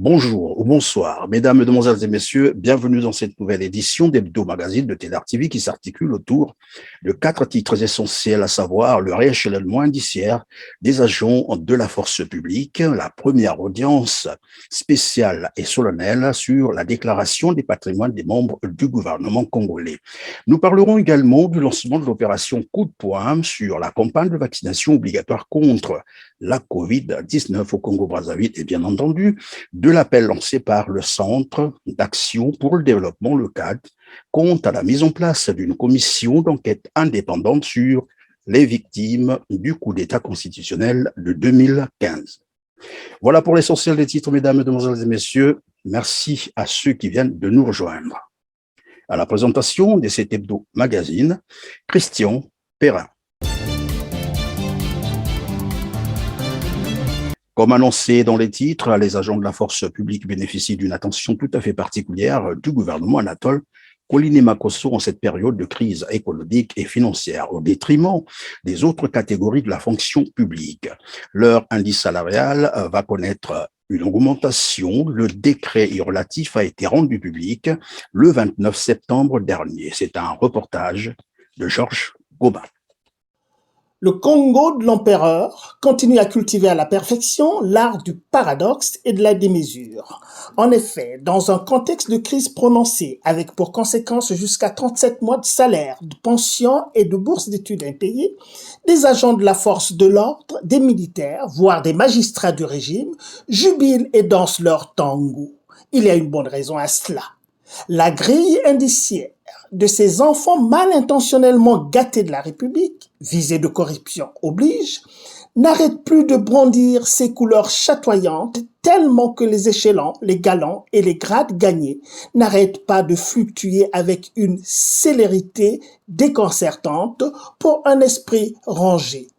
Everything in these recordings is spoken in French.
Bonjour ou bonsoir, mesdames, mesdemoiselles et messieurs, bienvenue dans cette nouvelle édition d'Hebdo Magazine de Ténart TV qui s'articule autour de 4 titres essentiels, à savoir le rééchelonnement indiciaire des agents de la force publique, la première audience spéciale et solennelle sur la déclaration des patrimoines des membres du gouvernement congolais. Nous parlerons également du lancement de l'opération Coup de poing sur la campagne de vaccination obligatoire contre la COVID-19 au Congo-Brazzaville et bien entendu de l'appel lancé par le Centre d'action pour le développement local quant à la mise en place d'une commission d'enquête indépendante sur les victimes du coup d'État constitutionnel de 2015. Voilà pour l'essentiel des titres, mesdames, mesdemoiselles et messieurs. Merci à ceux qui viennent de nous rejoindre. À la présentation de cet hebdo magazine, Christian Perrin. Comme annoncé dans les titres, les agents de la force publique bénéficient d'une attention tout à fait particulière du gouvernement Anatole Kouliné-Makosso en cette période de crise économique et financière, au détriment des autres catégories de la fonction publique. Leur indice salarial va connaître une augmentation. Le décret relatif a été rendu public le 29 septembre dernier. C'est un reportage de Georges Goba. Le Congo de l'empereur continue à cultiver à la perfection l'art du paradoxe et de la démesure. En effet, dans un contexte de crise prononcée, avec pour conséquence jusqu'à 37 mois de salaire, de pension et de bourse d'études impayées, des agents de la force de l'ordre, des militaires, voire des magistrats du régime, jubilent et dansent leur tango. Il y a une bonne raison à cela. La grille indiciaire de ces enfants mal intentionnellement gâtés de la République, visés de corruption oblige, n'arrête plus de brandir ses couleurs chatoyantes tellement que les échelons, les galons et les grades gagnés n'arrêtent pas de fluctuer avec une célérité déconcertante pour un esprit rangé.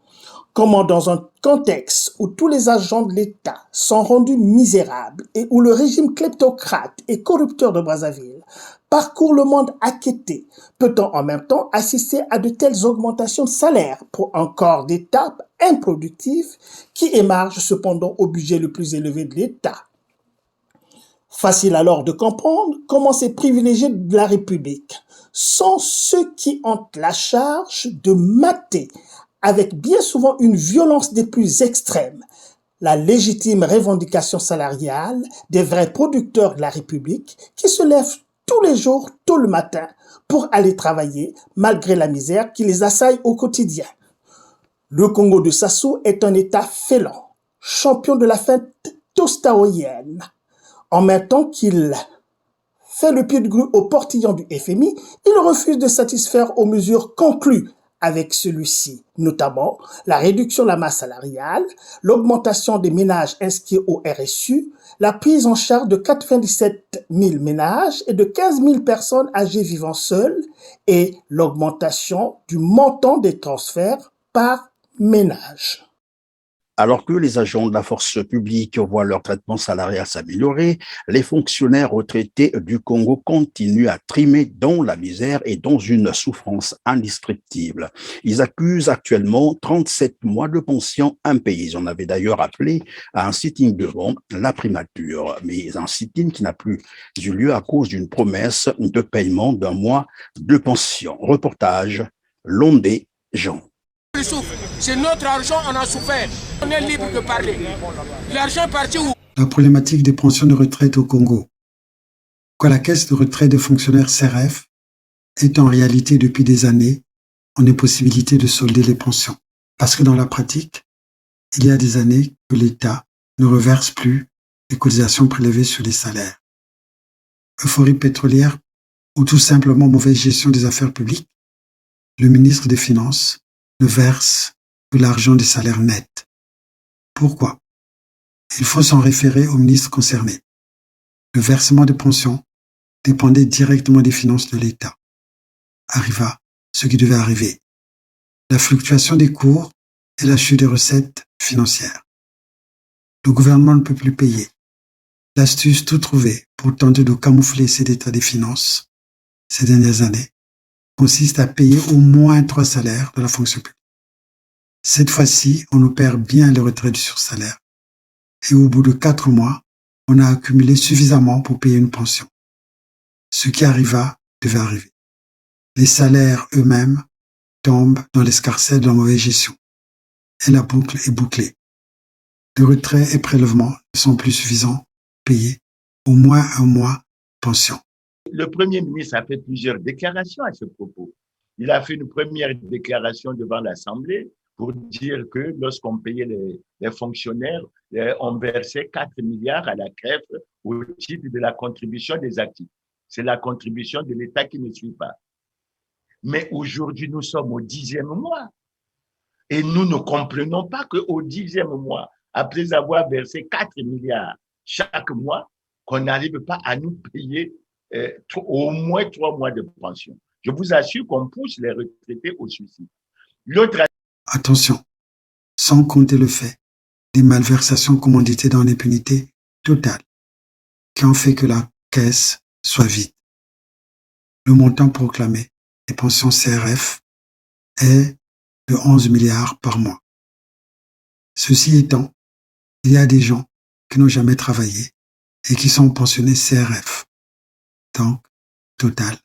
Comment dans un contexte où tous les agents de l'État sont rendus misérables et où le régime kleptocrate et corrupteur de Brazzaville parcourt le monde acquitté, peut-on en même temps assister à de telles augmentations de salaire pour un corps d'État improductif qui émarge cependant au budget le plus élevé de l'État? Facile alors de comprendre comment ces privilégiés de la République sont ceux qui ont la charge de mater avec bien souvent une violence des plus extrêmes, la légitime revendication salariale des vrais producteurs de la République qui se lèvent tous les jours, tôt le matin, pour aller travailler malgré la misère qui les assaille au quotidien. Le Congo de Sassou est un État félon, champion de la fête tostaoïenne. En même temps qu'il fait le pied de grue au portillon du FMI, il refuse de satisfaire aux mesures conclues avec celui-ci, notamment la réduction de la masse salariale, l'augmentation des ménages inscrits au RSU, la prise en charge de 97 000 ménages et de 15 000 personnes âgées vivant seules et l'augmentation du montant des transferts par ménage. Alors que les agents de la force publique voient leur traitement salarial s'améliorer, les fonctionnaires retraités du Congo continuent à trimer dans la misère et dans une souffrance indescriptible. Ils accusent actuellement 37 mois de pension impayés. Ils en avaient d'ailleurs appelé à un sitting devant la primature, mais un sitting qui n'a plus eu lieu à cause d'une promesse de paiement d'un mois de pension. Reportage Londé Jean. C'est notre argent, on a souffert. On est libre de parler. L'argent est parti où? La problématique des pensions de retraite au Congo. Quand la caisse de retraite des fonctionnaires CRF est en réalité depuis des années en impossibilité de solder les pensions. Parce que dans la pratique, il y a des années que l'État ne reverse plus les cotisations prélevées sur les salaires. Euphorie pétrolière ou tout simplement mauvaise gestion des affaires publiques, le ministre des Finances ne verse que l'argent des salaires nets. Pourquoi? Il faut s'en référer au ministre concerné. Le versement des pensions dépendait directement des finances de l'État. Arriva ce qui devait arriver. La fluctuation des cours et la chute des recettes financières. Le gouvernement ne peut plus payer. L'astuce tout trouvée pour tenter de camoufler cet état des finances ces dernières années consiste à payer au moins 3 salaires de la fonction publique. Cette fois-ci, on opère bien le retrait du sursalaire. Et au bout de 4 mois, on a accumulé suffisamment pour payer une pension. Ce qui arriva devait arriver. Les salaires eux-mêmes tombent dans l'escarcelle de la mauvaise gestion. Et la boucle est bouclée. Les retraits et prélèvements ne sont plus suffisants pour payer au moins un mois pension. Le Premier ministre a fait plusieurs déclarations à ce propos. Il a fait une première déclaration devant l'Assemblée pour dire que lorsqu'on payait les fonctionnaires, on versait 4 milliards à la CREF au titre de la contribution des actifs. C'est la contribution de l'État qui ne suit pas. Mais aujourd'hui, nous sommes au 10e mois. Et nous ne comprenons pas qu'au 10e mois, après avoir versé 4 milliards chaque mois, qu'on n'arrive pas à nous payer au moins 3 mois de pension. Je vous assure qu'on pousse les retraités au suicide. Attention, sans compter le fait des malversations commanditées dans l'impunité totale, qui ont fait que la caisse soit vide. Le montant proclamé des pensions CRF est de 11 milliards par mois. Ceci étant, il y a des gens qui n'ont jamais travaillé et qui sont pensionnés CRF. Donc, total.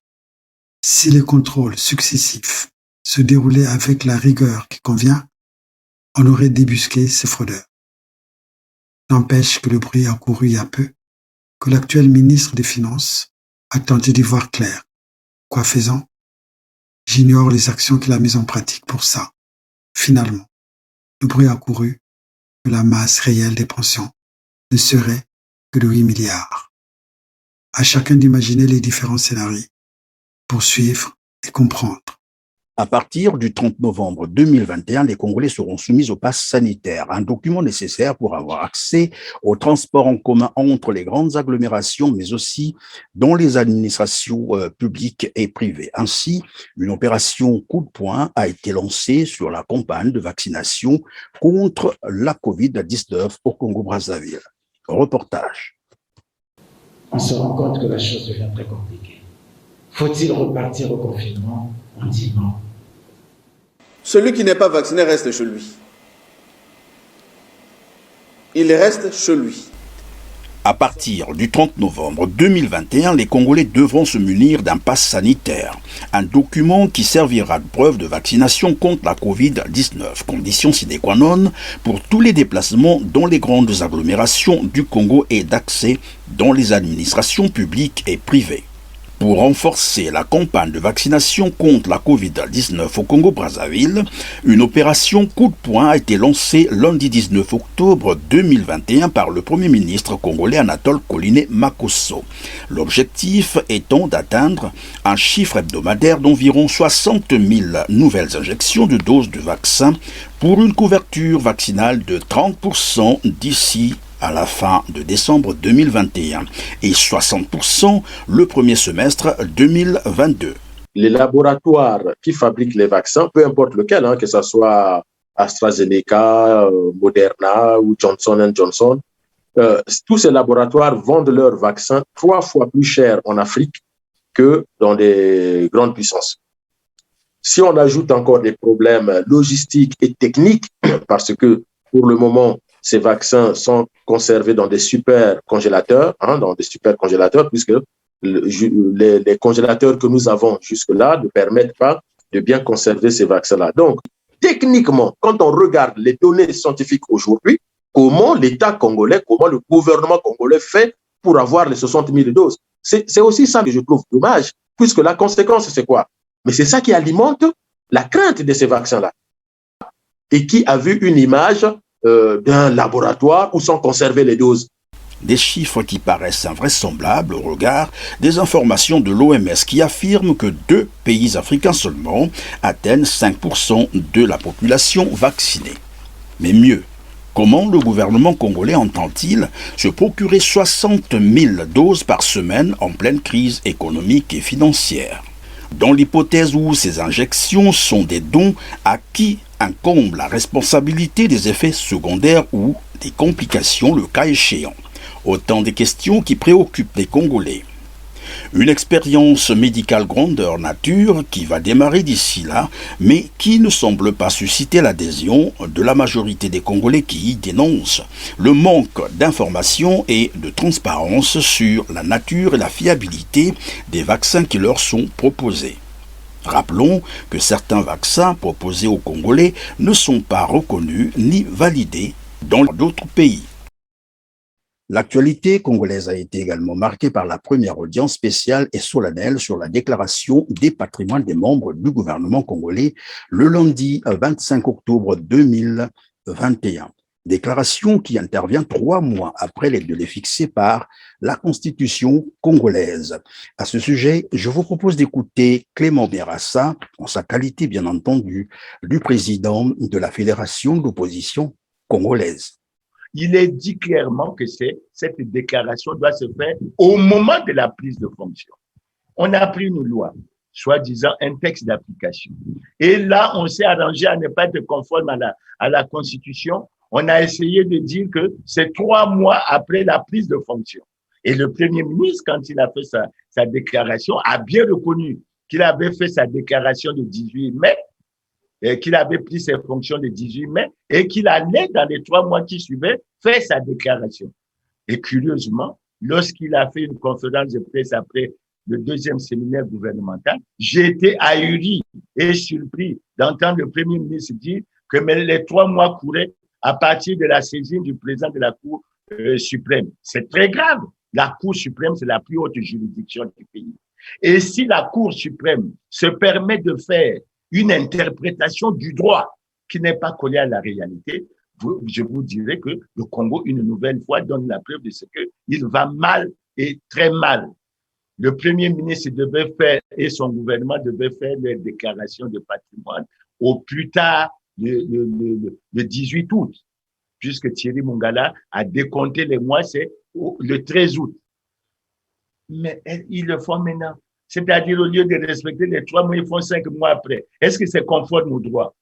Si les contrôles successifs se déroulaient avec la rigueur qui convient, on aurait débusqué ces fraudeurs. N'empêche que le bruit a couru il y a peu, que l'actuel ministre des Finances a tenté d'y voir clair. Quoi faisant, j'ignore les actions qu'il a mises en pratique pour ça. Finalement, le bruit a couru que la masse réelle des pensions ne serait que de 8 milliards. À chacun d'imaginer les différents scénarios pour suivre et comprendre. À partir du 30 novembre 2021, les Congolais seront soumis au pass sanitaire, un document nécessaire pour avoir accès au transport en commun entre les grandes agglomérations, mais aussi dans les administrations publiques et privées. Ainsi, une opération coup de poing a été lancée sur la campagne de vaccination contre la COVID-19 au Congo-Brazzaville. Reportage. On se rend compte que la chose devient très compliquée. Faut-il repartir au confinement? On dit non. Celui qui n'est pas vacciné reste chez lui. Il reste chez lui. À partir du 30 novembre 2021, les Congolais devront se munir d'un pass sanitaire, un document qui servira de preuve de vaccination contre la COVID-19, condition sine qua non pour tous les déplacements dans les grandes agglomérations du Congo et d'accès dans les administrations publiques et privées. Pour renforcer la campagne de vaccination contre la COVID-19 au Congo-Brazzaville, une opération coup de poing a été lancée lundi 19 octobre 2021 par le Premier ministre congolais Anatole Koliné Makosso. L'objectif étant d'atteindre un chiffre hebdomadaire d'environ 60 000 nouvelles injections de doses de vaccin pour une couverture vaccinale de 30% d'ici à la fin de décembre 2021 et 60% le premier semestre 2022. Les laboratoires qui fabriquent les vaccins, peu importe lequel, que ce soit AstraZeneca, Moderna ou Johnson & Johnson, tous ces laboratoires vendent leurs vaccins 3 fois plus cher en Afrique que dans les grandes puissances. Si on ajoute encore des problèmes logistiques et techniques, parce que pour le moment, ces vaccins sont conservés dans des super congélateurs, puisque les congélateurs que nous avons jusque-là ne permettent pas de bien conserver ces vaccins-là. Donc, techniquement, quand on regarde les données scientifiques aujourd'hui, comment l'État congolais, comment le gouvernement congolais fait pour avoir les 60 000 doses? C'est aussi ça que je trouve dommage, puisque la conséquence, c'est quoi? Mais c'est ça qui alimente la crainte de ces vaccins-là. Et qui a vu une image d'un laboratoire où sont conservées les doses. Des chiffres qui paraissent invraisemblables au regard des informations de l'OMS qui affirment que 2 pays africains seulement atteignent 5% de la population vaccinée. Mais mieux, comment le gouvernement congolais entend-il se procurer 60 000 doses par semaine en pleine crise économique et financière? Dans l'hypothèse où ces injections sont des dons, à qui incombe la responsabilité des effets secondaires ou des complications le cas échéant? Autant de questions qui préoccupent les Congolais. Une expérience médicale grandeur nature qui va démarrer d'ici là, mais qui ne semble pas susciter l'adhésion de la majorité des Congolais qui y dénoncent le manque d'information et de transparence sur la nature et la fiabilité des vaccins qui leur sont proposés. Rappelons que certains vaccins proposés aux Congolais ne sont pas reconnus ni validés dans d'autres pays. L'actualité congolaise a été également marquée par la première audience spéciale et solennelle sur la déclaration des patrimoines des membres du gouvernement congolais le lundi 25 octobre 2021. Déclaration qui intervient 3 mois après les délais fixés par la Constitution congolaise. À ce sujet, je vous propose d'écouter Clément Birassa, en sa qualité bien entendu, du président de la Fédération d'opposition congolaise. Il est dit clairement que cette déclaration doit se faire au moment de la prise de fonction. On a pris une loi, soi-disant un texte d'application. Et là, on s'est arrangé à ne pas être conforme à la Constitution. On a essayé de dire que c'est 3 mois après la prise de fonction. Et le Premier ministre, quand il a fait sa déclaration, a bien reconnu qu'il avait fait sa déclaration le 18 mai, et qu'il avait pris ses fonctions le 18 mai et qu'il allait, dans les 3 mois qui suivaient, faire sa déclaration. Et curieusement, lorsqu'il a fait une conférence de presse après le 2e séminaire gouvernemental, j'ai été ahuri et surpris d'entendre le Premier ministre dire que les 3 mois couraient à partir de la saisine du président de la Cour suprême. C'est très grave. La Cour suprême, c'est la plus haute juridiction du pays. Et si la Cour suprême se permet de faire une interprétation du droit qui n'est pas collée à la réalité, je vous dirais que le Congo, une nouvelle fois, donne la preuve de ce qu'il va mal et très mal. Le Premier ministre devait faire, et son gouvernement devait faire les déclarations de patrimoine au plus tard le 18 août, puisque Thierry Mongala a décompté les mois, c'est le 13 août. Mais ils le font maintenant. C'est-à-dire, au lieu de respecter les 3 mois, ils font 5 mois après. Est-ce que c'est conforme au droit?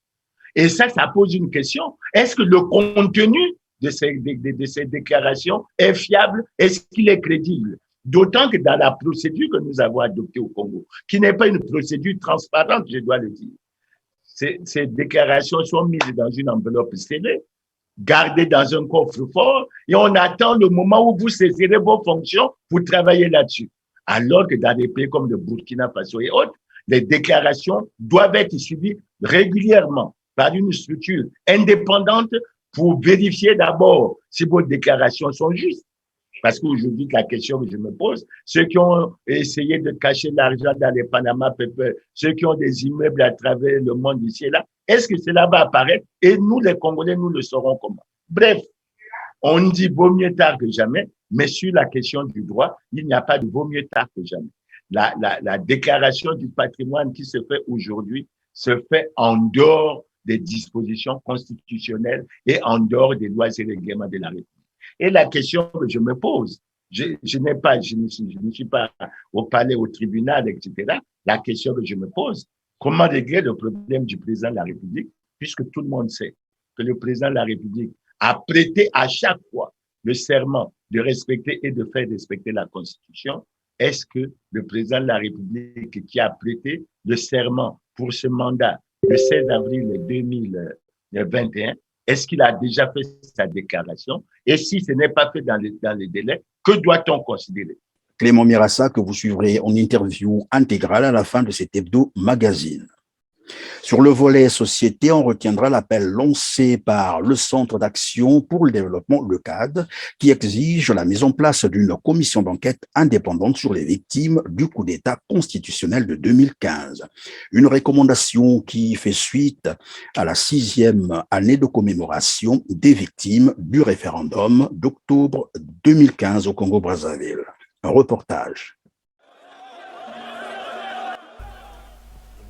Et ça pose une question. Est-ce que le contenu de ces déclarations est fiable? Est-ce qu'il est crédible? D'autant que dans la procédure que nous avons adoptée au Congo, qui n'est pas une procédure transparente, je dois le dire, ces déclarations sont mises dans une enveloppe scellée, gardées dans un coffre-fort, et on attend le moment où vous saisirez vos fonctions pour travailler là-dessus. Alors que dans des pays comme le Burkina Faso et autres, les déclarations doivent être suivies régulièrement par une structure indépendante pour vérifier d'abord si vos déclarations sont justes. Parce qu'aujourd'hui, la question que je me pose, ceux qui ont essayé de cacher l'argent dans les Panama Papers, ceux qui ont des immeubles à travers le monde ici et là, est-ce que cela va apparaître? Et nous, les Congolais, nous le saurons comment? Bref, on dit vaut mieux tard que jamais, mais sur la question du droit, il n'y a pas de vaut mieux tard que jamais. La déclaration du patrimoine qui se fait aujourd'hui se fait en dehors des dispositions constitutionnelles et en dehors des lois et règlements de la République. Et la question que je me pose, je ne suis pas au palais, au tribunal, etc. La question que je me pose, comment régler le problème du président de la République, puisque tout le monde sait que le président de la République a prêté à chaque fois le serment de respecter et de faire respecter la Constitution. Est-ce que le président de la République qui a prêté le serment pour ce mandat le 16 avril 2021, est-ce qu'il a déjà fait sa déclaration? Et si ce n'est pas fait dans les délais, que doit-on considérer? Clément Birassa, que vous suivrez en interview intégrale à la fin de cet hebdo magazine. Sur le volet société, on retiendra l'appel lancé par le Centre d'action pour le développement, le CAD, qui exige la mise en place d'une commission d'enquête indépendante sur les victimes du coup d'État constitutionnel de 2015. Une recommandation qui fait suite à la 6e année de commémoration des victimes du référendum d'octobre 2015 au Congo-Brazzaville. Un reportage.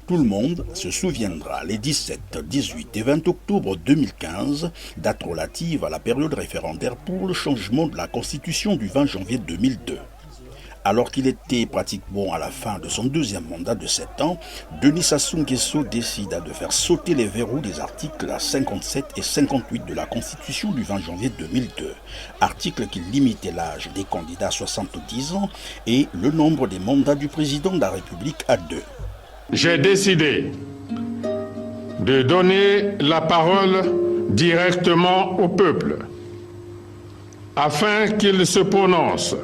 Tout le monde se souviendra les 17, 18 et 20 octobre 2015, date relative à la période référendaire pour le changement de la Constitution du 20 janvier 2002. Alors qu'il était pratiquement à la fin de son deuxième mandat de 7 ans, Denis Sassou Nguesso décida de faire sauter les verrous des articles 57 et 58 de la Constitution du 20 janvier 2002, articles qui limitaient l'âge des candidats à 70 ans et le nombre des mandats du président de la République à 2. J'ai décidé de donner la parole directement au peuple afin qu'il se prononce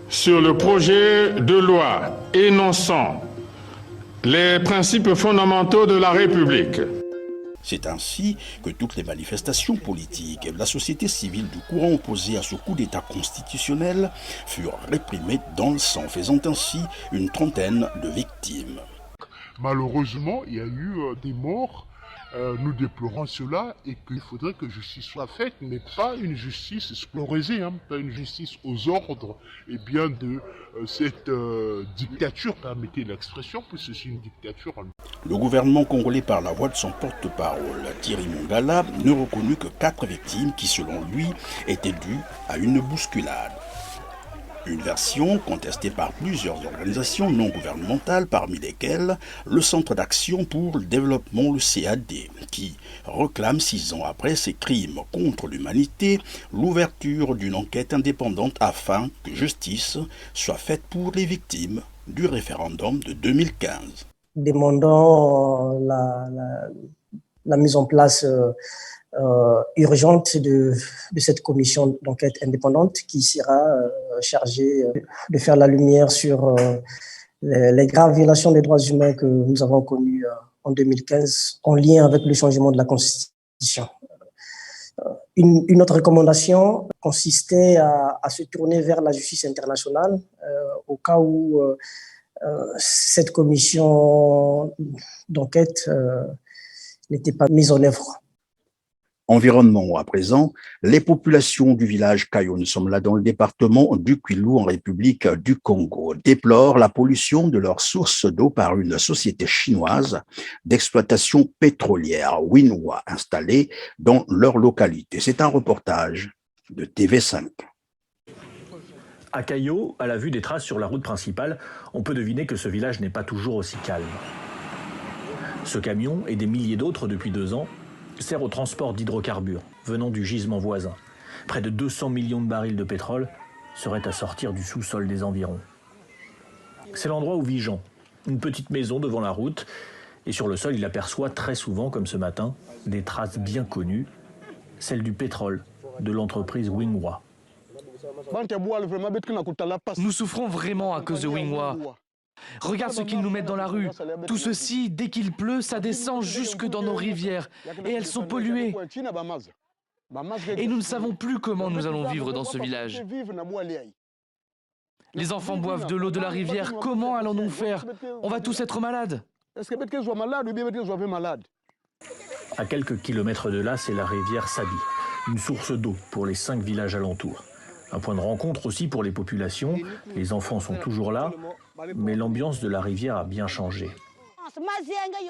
sur le projet de loi énonçant les principes fondamentaux de la République. C'est ainsi que toutes les manifestations politiques et la société civile du courant opposé à ce coup d'État constitutionnel furent réprimées dans le sang, faisant ainsi une trentaine de victimes. Malheureusement, il y a eu des morts. Nous déplorons cela et qu'il faudrait que justice soit faite, mais pas une justice sclérosée, pas une justice aux ordres de cette dictature, permettez l'expression, puisque c'est une dictature. Le gouvernement congolais, par la voix de son porte-parole, Thierry Mongala, ne reconnut que 4 victimes qui, selon lui, étaient dues à une bousculade. Une version contestée par plusieurs organisations non gouvernementales, parmi lesquelles le Centre d'action pour le développement, le CAD, qui réclame 6 ans après ces crimes contre l'humanité, l'ouverture d'une enquête indépendante afin que justice soit faite pour les victimes du référendum de 2015. Demandons la mise en place urgente de cette commission d'enquête indépendante qui sera chargée de faire la lumière sur les graves violations des droits humains que nous avons connues en 2015 en lien avec le changement de la Constitution. Une autre recommandation consistait à se tourner vers la justice internationale au cas où cette commission d'enquête n'était pas mise en œuvre. Environnement à présent, les populations du village Kayo, nous sommes là dans le département du Kwilu en République du Congo, déplorent la pollution de leurs sources d'eau par une société chinoise d'exploitation pétrolière, Winwa, installée dans leur localité. C'est un reportage de TV5. À Kayo, à la vue des traces sur la route principale, on peut deviner que ce village n'est pas toujours aussi calme. Ce camion et des milliers d'autres depuis 2 ans sert au transport d'hydrocarbures venant du gisement voisin. Près de 200 millions de barils de pétrole seraient à sortir du sous-sol des environs. C'est l'endroit où vit Jean, une petite maison devant la route, et sur le sol il aperçoit très souvent, comme ce matin, des traces bien connues, celles du pétrole de l'entreprise Winwa. Nous souffrons vraiment à cause de Winwa. Regarde ce qu'ils nous mettent dans la rue. Tout ceci, dès qu'il pleut, ça descend jusque dans nos rivières. Et elles sont polluées. Et nous ne savons plus comment nous allons vivre dans ce village. Les enfants boivent de l'eau de la rivière. Comment allons-nous faire? On va tous être malades. À quelques kilomètres de là, c'est la rivière Sabi, une source d'eau pour les 5 villages alentours. Un point de rencontre aussi pour les populations. Les enfants sont toujours là, mais l'ambiance de la rivière a bien changé.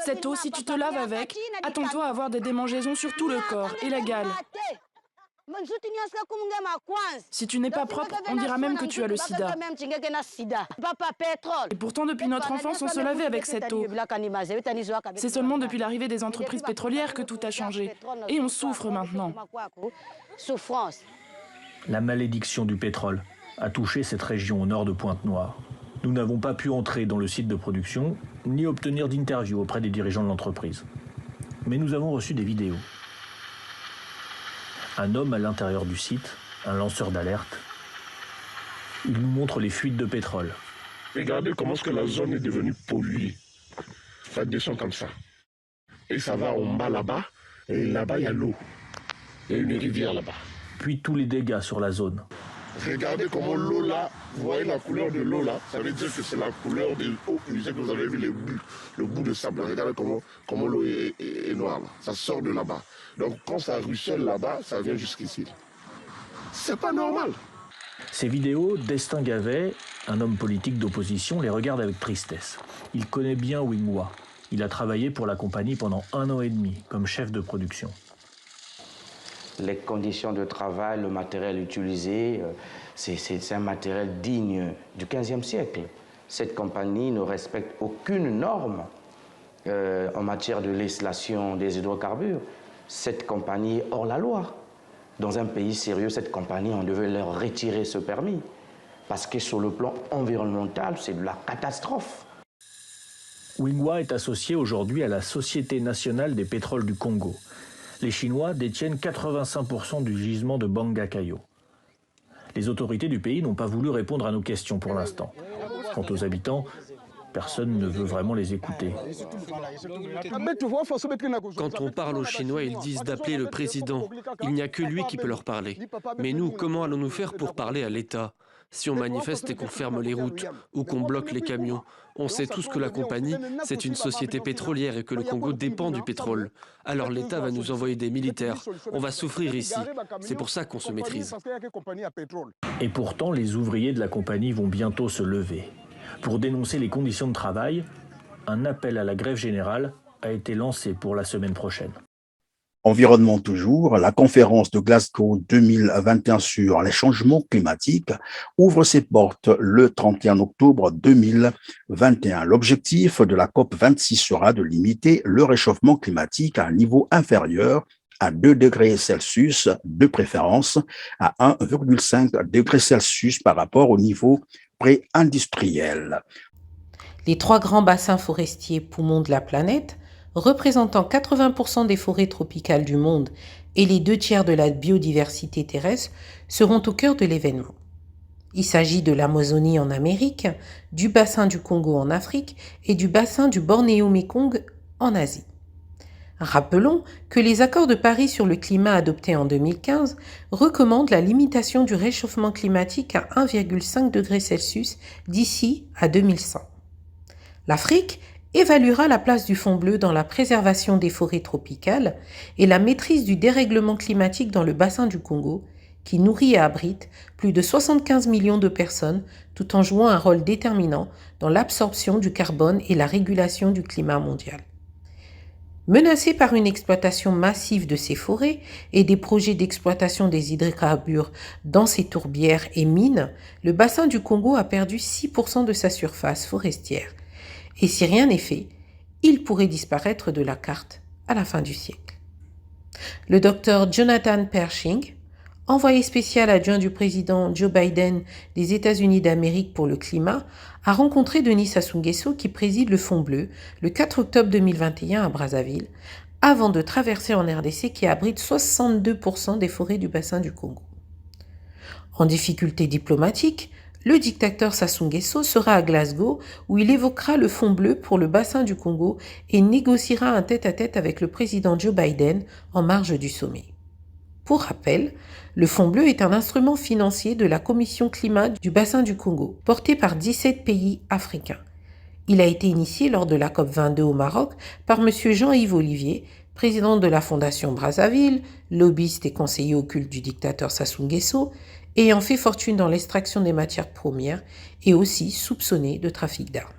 Cette eau, si tu te laves avec, attends-toi à avoir des démangeaisons sur tout le corps et la gale. Si tu n'es pas propre, on dira même que tu as le sida. Et pourtant, depuis notre enfance, on se lavait avec cette eau. C'est seulement depuis l'arrivée des entreprises pétrolières que tout a changé. Et on souffre maintenant. La malédiction du pétrole a touché cette région au nord de Pointe-Noire. Nous n'avons pas pu entrer dans le site de production, ni obtenir d'interview auprès des dirigeants de l'entreprise. Mais nous avons reçu des vidéos. Un homme à l'intérieur du site, un lanceur d'alerte, il nous montre les fuites de pétrole. Regardez comment est-ce que la zone est devenue polluée. Ça descend comme ça. Et ça va en bas là-bas, et là-bas il y a l'eau. Il y a une rivière là-bas. Puis tous les dégâts sur la zone. Regardez comment l'eau là, vous voyez la couleur de l'eau là, ça veut dire que c'est la couleur de l'eau usée que vous avez vu, le bout de sable. Regardez comment l'eau est noire là. Ça sort de là-bas. Donc quand ça ruisselle là-bas, ça vient jusqu'ici. C'est pas normal. Ces vidéos, Destin Gavet, un homme politique d'opposition, les regarde avec tristesse. Il connaît bien Winwa. Il a travaillé pour la compagnie pendant 1 an et demi comme chef de production. les conditions de travail, le matériel utilisé, c'est un matériel digne du XVe siècle. Cette compagnie ne respecte aucune norme en matière de législation des hydrocarbures. Cette compagnie est hors la loi. Dans un pays sérieux, cette compagnie, on devait leur retirer ce permis. Parce que sur le plan environnemental, c'est de la catastrophe. Wingwa est associé aujourd'hui à la Société nationale des pétroles du Congo. Les Chinois détiennent 85% du gisement de Bangakayo. Les autorités du pays n'ont pas voulu répondre à nos questions pour l'instant. Quant aux habitants, personne ne veut vraiment les écouter. Quand on parle aux Chinois, ils disent d'appeler le président. Il n'y a que lui qui peut leur parler. Mais nous, comment allons-nous faire pour parler à l'État ? Si on manifeste et qu'on ferme les routes ou qu'on bloque les camions, on sait tous que la compagnie, c'est une société pétrolière et que le Congo dépend du pétrole. Alors l'État va nous envoyer des militaires. On va souffrir ici. C'est pour ça qu'on se maîtrise. Et pourtant, les ouvriers de la compagnie vont bientôt se lever. Pour dénoncer les conditions de travail, un appel à la grève générale a été lancé pour la semaine prochaine. Environnement toujours, la conférence de Glasgow 2021 sur les changements climatiques ouvre ses portes le 31 octobre 2021. L'objectif de la COP26 sera de limiter le réchauffement climatique à un niveau inférieur à 2 degrés Celsius, de préférence à 1,5 degrés Celsius par rapport au niveau pré-industriel. Les 3 grands bassins forestiers poumons de la planète, représentant 80% des forêts tropicales du monde et les 2/3 de la biodiversité terrestre, seront au cœur de l'événement. Il s'agit de l'Amazonie en Amérique, du bassin du Congo en Afrique et du bassin du Bornéo-Mékong en Asie. Rappelons que les accords de Paris sur le climat adoptés en 2015 recommandent la limitation du réchauffement climatique à 1,5 degré Celsius d'ici à 2100. L'Afrique évaluera la place du fond bleu dans la préservation des forêts tropicales et la maîtrise du dérèglement climatique dans le bassin du Congo, qui nourrit et abrite plus de 75 millions de personnes, tout en jouant un rôle déterminant dans l'absorption du carbone et la régulation du climat mondial. Menacé par une exploitation massive de ces forêts et des projets d'exploitation des hydrocarbures dans ses tourbières et mines, le bassin du Congo a perdu 6% de sa surface forestière. Et si rien n'est fait, il pourrait disparaître de la carte à la fin du siècle. Le docteur Jonathan Pershing, envoyé spécial adjoint du président Joe Biden des États-Unis d'Amérique pour le climat, a rencontré Denis Sassou Nguesso qui préside le Fonds bleu le 4 octobre 2021 à Brazzaville, avant de traverser en RDC qui abrite 62% des forêts du bassin du Congo. En difficulté diplomatique, le dictateur Sassou Nguesso sera à Glasgow où il évoquera le Fonds bleu pour le bassin du Congo et négociera un tête-à-tête avec le président Joe Biden en marge du sommet. Pour rappel, le Fonds bleu est un instrument financier de la Commission climat du bassin du Congo, porté par 17 pays africains. Il a été initié lors de la COP22 au Maroc par M. Jean-Yves Olivier, président de la Fondation Brazzaville, lobbyiste et conseiller occulte du dictateur Sassou Nguesso, ayant fait fortune dans l'extraction des matières premières et aussi soupçonné de trafic d'armes.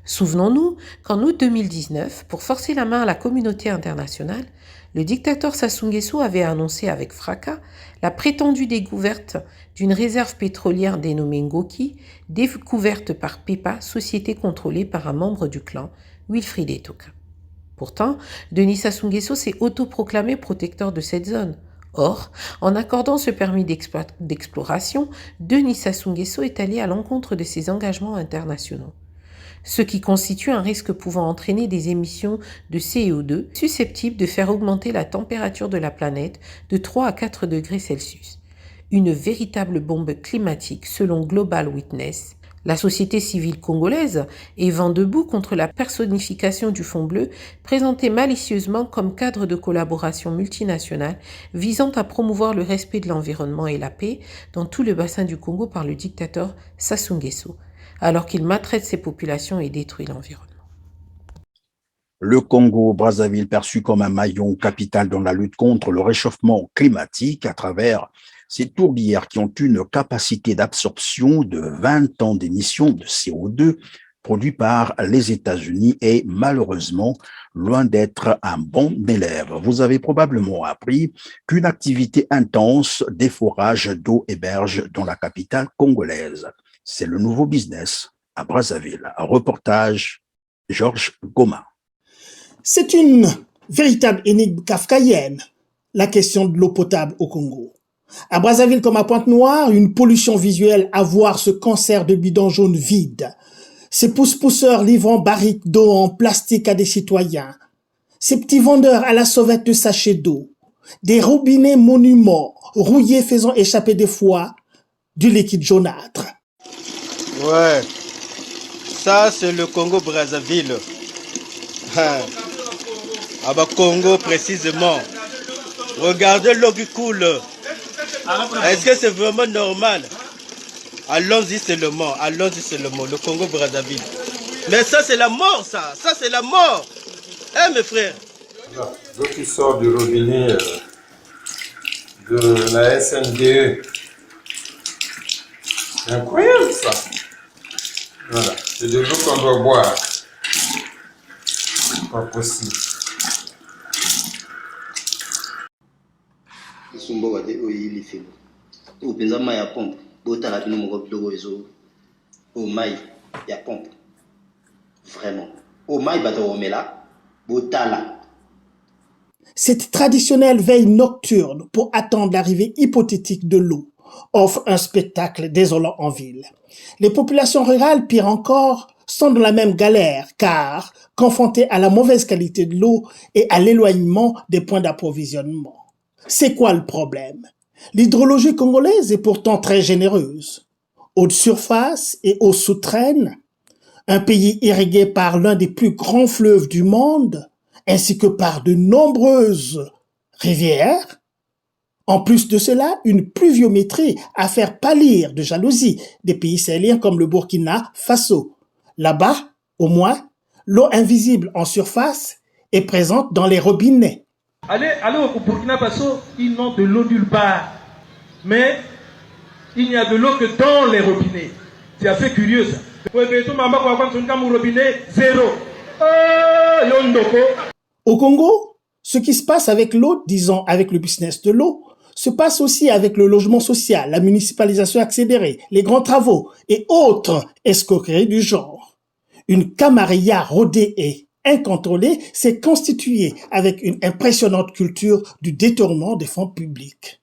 Souvenons-nous qu'en août 2019, pour forcer la main à la communauté internationale, le dictateur Sassou Nguesso avait annoncé avec fracas la prétendue découverte d'une réserve pétrolière dénommée Ngoki, découverte par PEPA, société contrôlée par un membre du clan, Wilfried Etoka. Pourtant, Denis Sassou Nguesso s'est autoproclamé protecteur de cette zone. Or, en accordant ce permis d'exploration, Denis Sassou Nguesso est allé à l'encontre de ses engagements internationaux, ce qui constitue un risque pouvant entraîner des émissions de CO2 susceptibles de faire augmenter la température de la planète de 3 à 4 degrés Celsius. Une véritable bombe climatique selon Global Witness. La société civile congolaise est vent debout contre la personnification du Fonds bleu, présentée malicieusement comme cadre de collaboration multinationale visant à promouvoir le respect de l'environnement et la paix dans tout le bassin du Congo par le dictateur Sassou Nguesso, alors qu'il maltraite ses populations et détruit l'environnement. Le Congo-Brazzaville perçu comme un maillon capital dans la lutte contre le réchauffement climatique à travers ces tourbières qui ont une capacité d'absorption de 20 ans d'émissions de CO2 produit par les États-Unis est malheureusement loin d'être un bon élève. Vous avez probablement appris qu'une activité intense d'efforage d'eau héberge dans la capitale congolaise. C'est le nouveau business à Brazzaville. Un reportage, Georges Goma. C'est une véritable énigme kafkaïenne, la question de l'eau potable au Congo. À Brazzaville comme à Pointe-Noire, une pollution visuelle à voir ce cancer de bidons jaunes vides. Ces pousse-pousseurs livrant barriques d'eau en plastique à des citoyens. Ces petits vendeurs à la sauvette de sachets d'eau. Des robinets monuments rouillés faisant échapper des fois du liquide jaunâtre. Ouais, ça c'est le Congo Brazzaville. Ah bah Congo précisément. Regardez l'eau qui coule. Est-ce que c'est vraiment normal? Allons-y seulement, le Congo Brazzaville. Mais ça c'est la mort, ça c'est la mort. Eh mes frères. L'eau qui sort du robinet de la SNDE. C'est incroyable ça. Voilà, c'est de l'eau qu'on doit boire. Pas possible. Cette traditionnelle veille nocturne pour attendre l'arrivée hypothétique de l'eau offre un spectacle désolant en ville. Les populations rurales, pire encore, sont dans la même galère car confrontées à la mauvaise qualité de l'eau et à l'éloignement des points d'approvisionnement. C'est quoi le problème? L'hydrologie congolaise est pourtant très généreuse. Eau de surface et eau souterraine, un pays irrigué par l'un des plus grands fleuves du monde, ainsi que par de nombreuses rivières. En plus de cela, une pluviométrie à faire pâlir de jalousie des pays sahéliens comme le Burkina Faso. Là-bas, au moins, l'eau invisible en surface est présente dans les robinets. Allez au Burkina Faso, ils n'ont de l'eau nulle part. Mais il n'y a de l'eau que dans les robinets. C'est assez curieux ça. Au Congo, ce qui se passe avec l'eau, disons avec le business de l'eau, se passe aussi avec le logement social, la municipalisation accélérée, les grands travaux et autres escroqueries du genre. Une camarilla rodée et incontrôlée s'est constituée avec une impressionnante culture du détournement des fonds publics.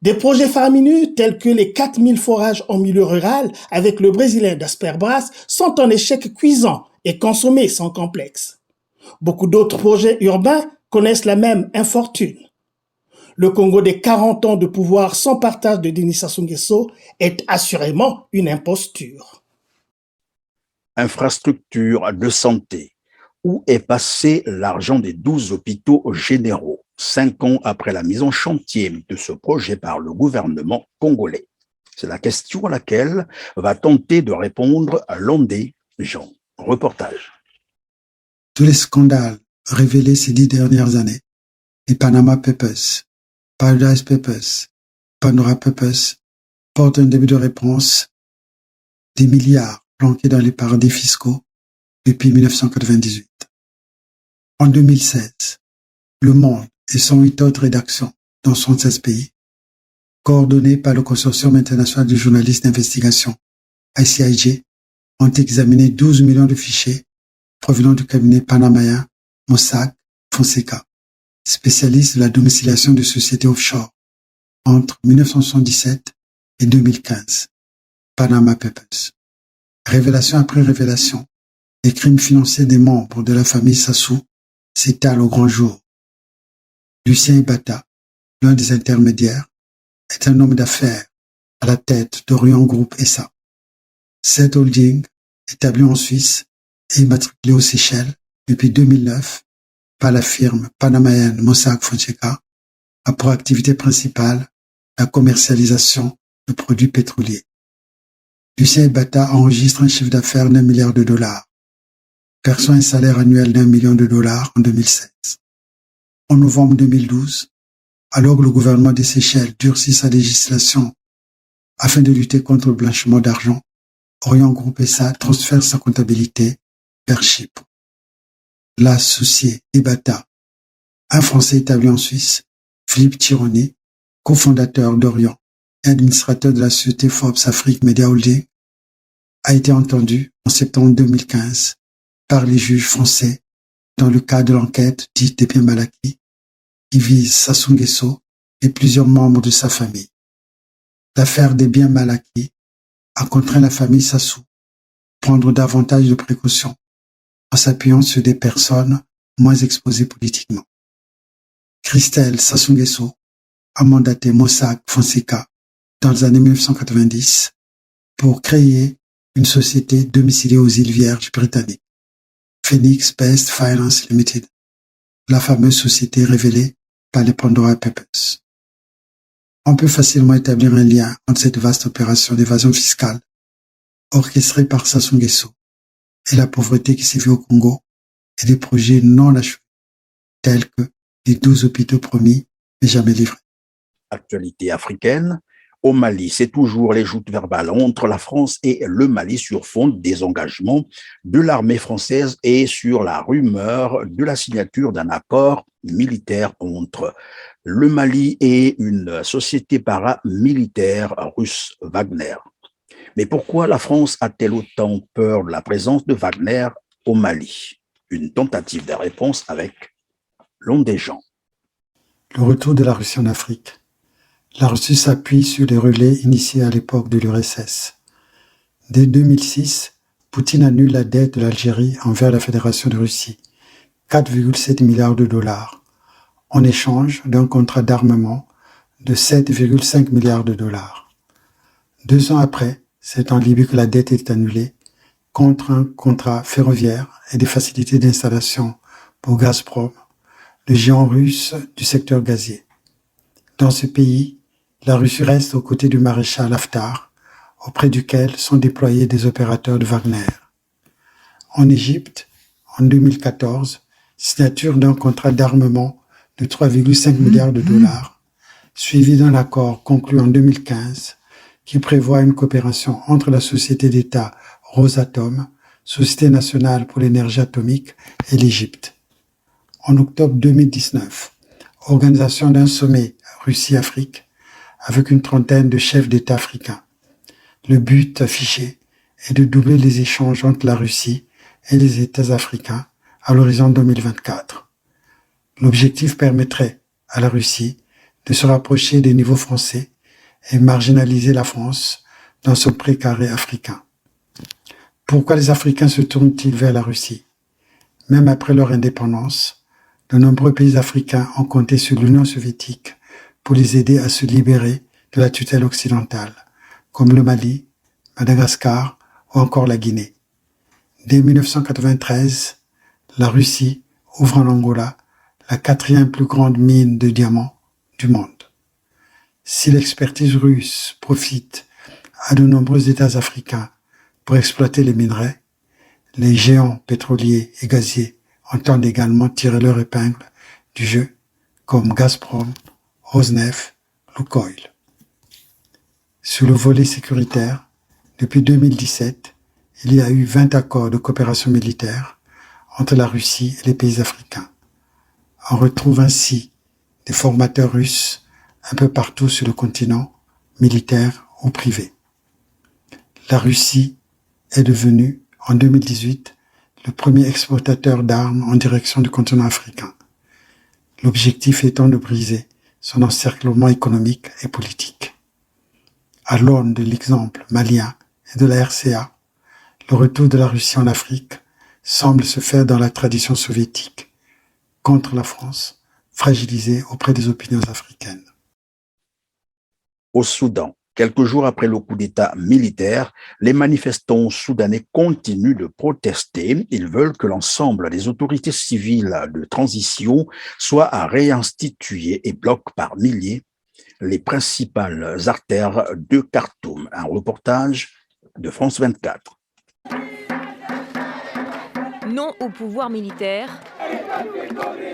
Des projets faramineux tels que les 4000 forages en milieu rural avec le Brésilien d'Asperbras sont un échec cuisant et consommés sans complexe. Beaucoup d'autres projets urbains connaissent la même infortune. Le Congo des 40 ans de pouvoir sans partage de Denis Sassou Nguesso est assurément une imposture. Infrastructure de santé. Où est passé l'argent des 12 hôpitaux généraux, 5 ans après la mise en chantier de ce projet par le gouvernement congolais? C'est la question à laquelle va tenter de répondre Landé Jean. Reportage. Tous les scandales révélés ces 10 dernières années, les Panama Papers, Paradise Papers, Pandora Papers, portent un début de réponse des milliards planqués dans les paradis fiscaux depuis 1998. En 2016, Le Monde et 108 autres rédactions dans 76 pays, coordonnées par le Consortium international de journalistes d'investigation, ICIJ, ont examiné 12 millions de fichiers provenant du cabinet panamayen Mossack Fonseca, spécialiste de la domiciliation de sociétés offshore, entre 1977 et 2015. Panama Papers. Révélation après révélation, les crimes financiers des membres de la famille Sassou s'étalent au grand jour. Lucien Ibata, l'un des intermédiaires, est un homme d'affaires à la tête d'Orient Group SA. Cette holding, établie en Suisse et immatriculée aux Seychelles depuis 2009 par la firme panamaïenne Mossack Fonseca, a pour activité principale la commercialisation de produits pétroliers. Lucien Ibata enregistre un chiffre d'affaires d'$1 milliard, perçoit un salaire annuel d'$1 million en 2016. En novembre 2012, alors que le gouvernement des Seychelles durcit sa législation afin de lutter contre le blanchiment d'argent, Orient Group SA transfère sa comptabilité vers Chypre. L'associé Ebata, un Français établi en Suisse, Philippe Tironi, cofondateur d'Orient et administrateur de la société Forbes Afrique Media Holding, a été entendu en septembre 2015 par les juges français dans le cadre de l'enquête dite des biens mal acquis qui vise Sassou Nguesso et plusieurs membres de sa famille. L'affaire des biens mal acquis a contraint la famille Sassou à prendre davantage de précautions en s'appuyant sur des personnes moins exposées politiquement. Christelle Sassou Nguesso a mandaté Mossack Fonseca dans les années 1990 pour créer une société domiciliée aux îles Vierges britanniques, Phoenix Best Finance Limited, la fameuse société révélée par les Pandora Papers. On peut facilement établir un lien entre cette vaste opération d'évasion fiscale orchestrée par Sassou Nguesso et la pauvreté qui sévit au Congo et des projets non achevés, tels que les 12 hôpitaux promis mais jamais livrés. Actualité africaine. Au Mali, c'est toujours les joutes verbales entre la France et le Mali sur fond de désengagement de l'armée française et sur la rumeur de la signature d'un accord militaire entre le Mali et une société paramilitaire russe, Wagner. Mais pourquoi la France a-t-elle autant peur de la présence de Wagner au Mali? Une tentative de réponse avec Long des gens. Le retour de la Russie en Afrique. La Russie s'appuie sur les relais initiés à l'époque de l'URSS. Dès 2006, Poutine annule la dette de l'Algérie envers la Fédération de Russie, 4,7 milliards de dollars, en échange d'un contrat d'armement de 7,5 milliards de dollars. 2 ans après, c'est en Libye que la dette est annulée contre un contrat ferroviaire et des facilités d'installation pour Gazprom, le géant russe du secteur gazier. Dans ce pays, la Russie reste aux côtés du maréchal Haftar, auprès duquel sont déployés des opérateurs de Wagner. En Égypte, en 2014, signature d'un contrat d'armement de 3,5 milliards de dollars, suivi d'un accord conclu en 2015 qui prévoit une coopération entre la société d'État Rosatom, Société nationale pour l'énergie atomique, et l'Égypte. En octobre 2019, organisation d'un sommet Russie-Afrique avec une trentaine de chefs d'État africains. Le but affiché est de doubler les échanges entre la Russie et les États africains à l'horizon 2024. L'objectif permettrait à la Russie de se rapprocher des niveaux français et marginaliser la France dans son précaré africain. Pourquoi les Africains se tournent-ils vers la Russie? Même après leur indépendance, de nombreux pays africains ont compté sur l'Union soviétique pour les aider à se libérer de la tutelle occidentale, comme le Mali, Madagascar ou encore la Guinée. Dès 1993, la Russie ouvre en Angola la 4e plus grande mine de diamants du monde. Si l'expertise russe profite à de nombreux États africains pour exploiter les minerais, les géants pétroliers et gaziers entendent également tirer leur épingle du jeu, comme Gazprom, Rosneft, Lukoil. Sur le volet sécuritaire, depuis 2017, il y a eu 20 accords de coopération militaire entre la Russie et les pays africains. On retrouve ainsi des formateurs russes un peu partout sur le continent, militaires ou privés. La Russie est devenue, en 2018, le premier exportateur d'armes en direction du continent africain. L'objectif étant de briser son encerclement économique et politique. À l'aune de l'exemple malien et de la RCA, le retour de la Russie en Afrique semble se faire dans la tradition soviétique, contre la France, fragilisée auprès des opinions africaines. Au Soudan, quelques jours après le coup d'État militaire, les manifestants soudanais continuent de protester. Ils veulent que l'ensemble des autorités civiles de transition soient réinstituées et bloquent par milliers les principales artères de Khartoum. Un reportage de France 24. Non au pouvoir militaire,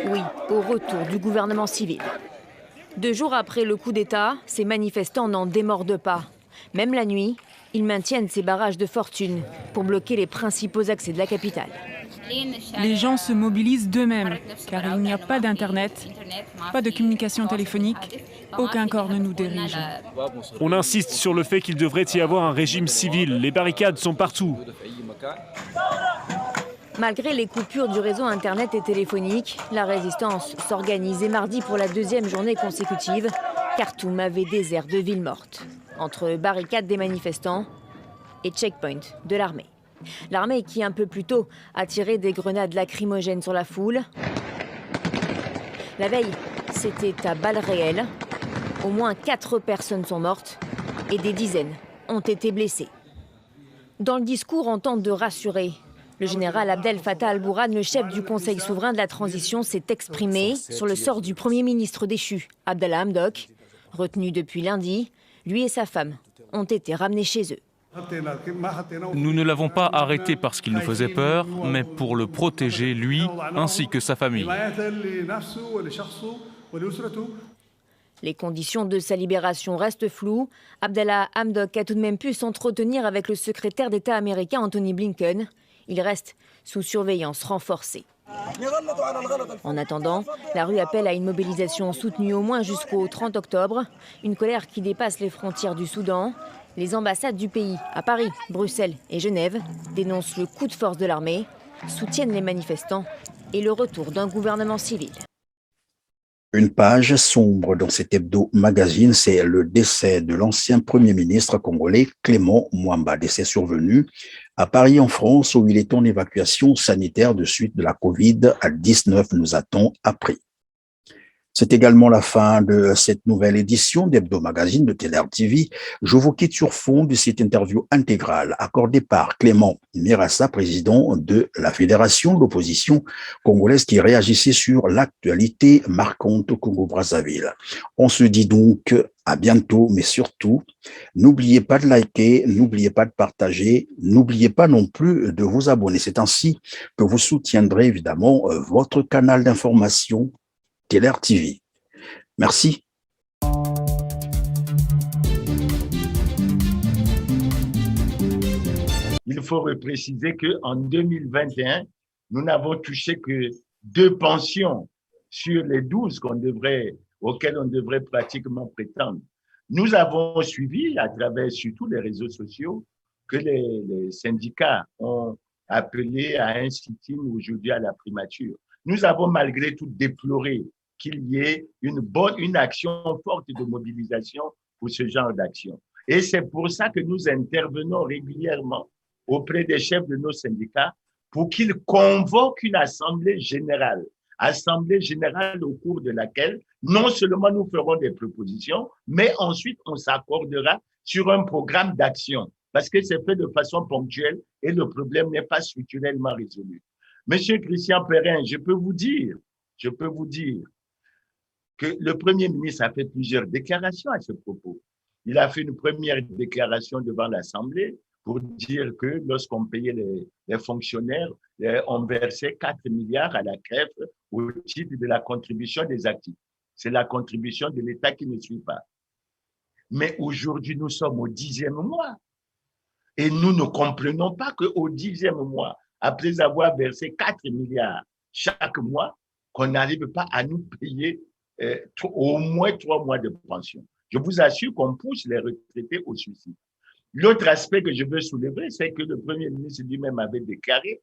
oui au retour du gouvernement civil. 2 jours après le coup d'État, ces manifestants n'en démordent pas. Même la nuit, Ils maintiennent ces barrages de fortune pour bloquer les principaux accès de la capitale. Les gens se mobilisent d'eux-mêmes, car il n'y a pas d'Internet, pas de communication téléphonique, aucun corps ne nous dirige. On insiste sur le fait qu'il devrait y avoir un régime civil. Les barricades sont partout. Malgré les coupures du réseau Internet et téléphonique, la résistance s'organisait mardi pour la deuxième journée consécutive. Khartoum avait des airs de ville morte, entre barricades des manifestants et checkpoints de l'armée. L'armée qui, un peu plus tôt, a tiré des grenades lacrymogènes sur la foule. La veille, c'était à balles réelles. Au moins 4 personnes sont mortes et des dizaines ont été blessées. Dans le discours, on tente de rassurer. Le général Abdel Fattah al-Burhan, le chef du Conseil souverain de la transition, s'est exprimé sur le sort du Premier ministre déchu, Abdallah Hamdok. Retenu depuis lundi, lui et sa femme ont été ramenés chez eux. Nous ne l'avons pas arrêté parce qu'il nous faisait peur, mais pour le protéger, lui, ainsi que sa famille. Les conditions de sa libération restent floues. Abdallah Hamdok a tout de même pu s'entretenir avec le secrétaire d'État américain Anthony Blinken. Il reste sous surveillance renforcée. En attendant, la rue appelle à une mobilisation soutenue au moins jusqu'au 30 octobre. Une colère qui dépasse les frontières du Soudan. Les ambassades du pays, à Paris, Bruxelles et Genève, dénoncent le coup de force de l'armée, soutiennent les manifestants et le retour d'un gouvernement civil. Une page sombre dans cet hebdo-magazine, c'est le décès de l'ancien Premier ministre congolais Clément Mwamba, décès survenu à Paris en France où il est en évacuation sanitaire de suite de la Covid-19, nous a-t-on appris. C'est également la fin de cette nouvelle édition d'Hebdo-Magazine de TLR TV. Je vous quitte sur fond de cette interview intégrale accordée par Clément Mirassa, président de la Fédération de l'opposition congolaise, qui réagissait sur l'actualité marquante au Congo-Brazzaville. On se dit donc à bientôt, mais surtout, n'oubliez pas de liker, n'oubliez pas de partager, n'oubliez pas non plus de vous abonner. C'est ainsi que vous soutiendrez évidemment votre canal d'information TLR TV. Merci. Il faut préciser qu'en 2021, nous n'avons touché que 2 pensions sur les 12 auxquelles on devrait pratiquement prétendre. Nous avons suivi, à travers surtout les réseaux sociaux, que les syndicats ont appelé à un sit-in aujourd'hui à la primature. Nous avons malgré tout déploré qu'il y ait une action forte de mobilisation pour ce genre d'action. Et c'est pour ça que nous intervenons régulièrement auprès des chefs de nos syndicats pour qu'ils convoquent une assemblée générale au cours de laquelle non seulement nous ferons des propositions, mais ensuite on s'accordera sur un programme d'action parce que c'est fait de façon ponctuelle et le problème n'est pas structurellement résolu. Monsieur Christian Perrin, je peux vous dire que le Premier ministre a fait plusieurs déclarations à ce propos. Il a fait une première déclaration devant l'Assemblée pour dire que lorsqu'on payait les fonctionnaires, on versait 4 milliards à la CREF au titre de la contribution des actifs. C'est la contribution de l'État qui ne suit pas. Mais aujourd'hui, nous sommes au 10e mois. Et nous ne comprenons pas qu'au 10e mois, après avoir versé 4 milliards chaque mois, qu'on n'arrive pas à nous payer au moins 3 mois de pension. Je vous assure qu'on pousse les retraités au suicide. L'autre aspect que je veux soulever, c'est que le Premier ministre lui-même avait déclaré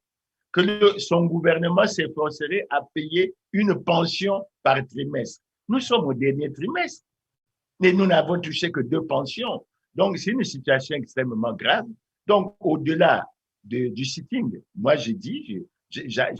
que son gouvernement s'efforcerait à payer une pension par trimestre. Nous sommes au dernier trimestre et nous n'avons touché que 2 pensions. Donc, c'est une situation extrêmement grave. Donc, au-delà du sitting, moi,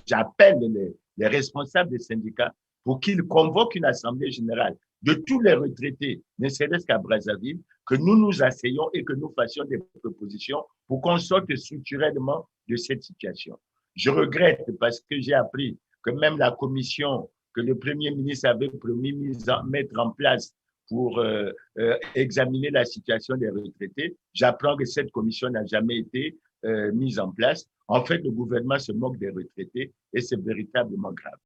j'appelle les responsables des syndicats pour qu'ils convoquent une assemblée générale de tous les retraités, ne serait-ce qu'à Brazzaville, que nous nous asseyons et que nous fassions des propositions pour qu'on sorte structurellement de cette situation. Je regrette parce que j'ai appris que même la commission que le Premier ministre avait promis mettre en place pour examiner la situation des retraités, j'apprends que cette commission n'a jamais été mise en place. En fait, le gouvernement se moque des retraités et c'est véritablement grave.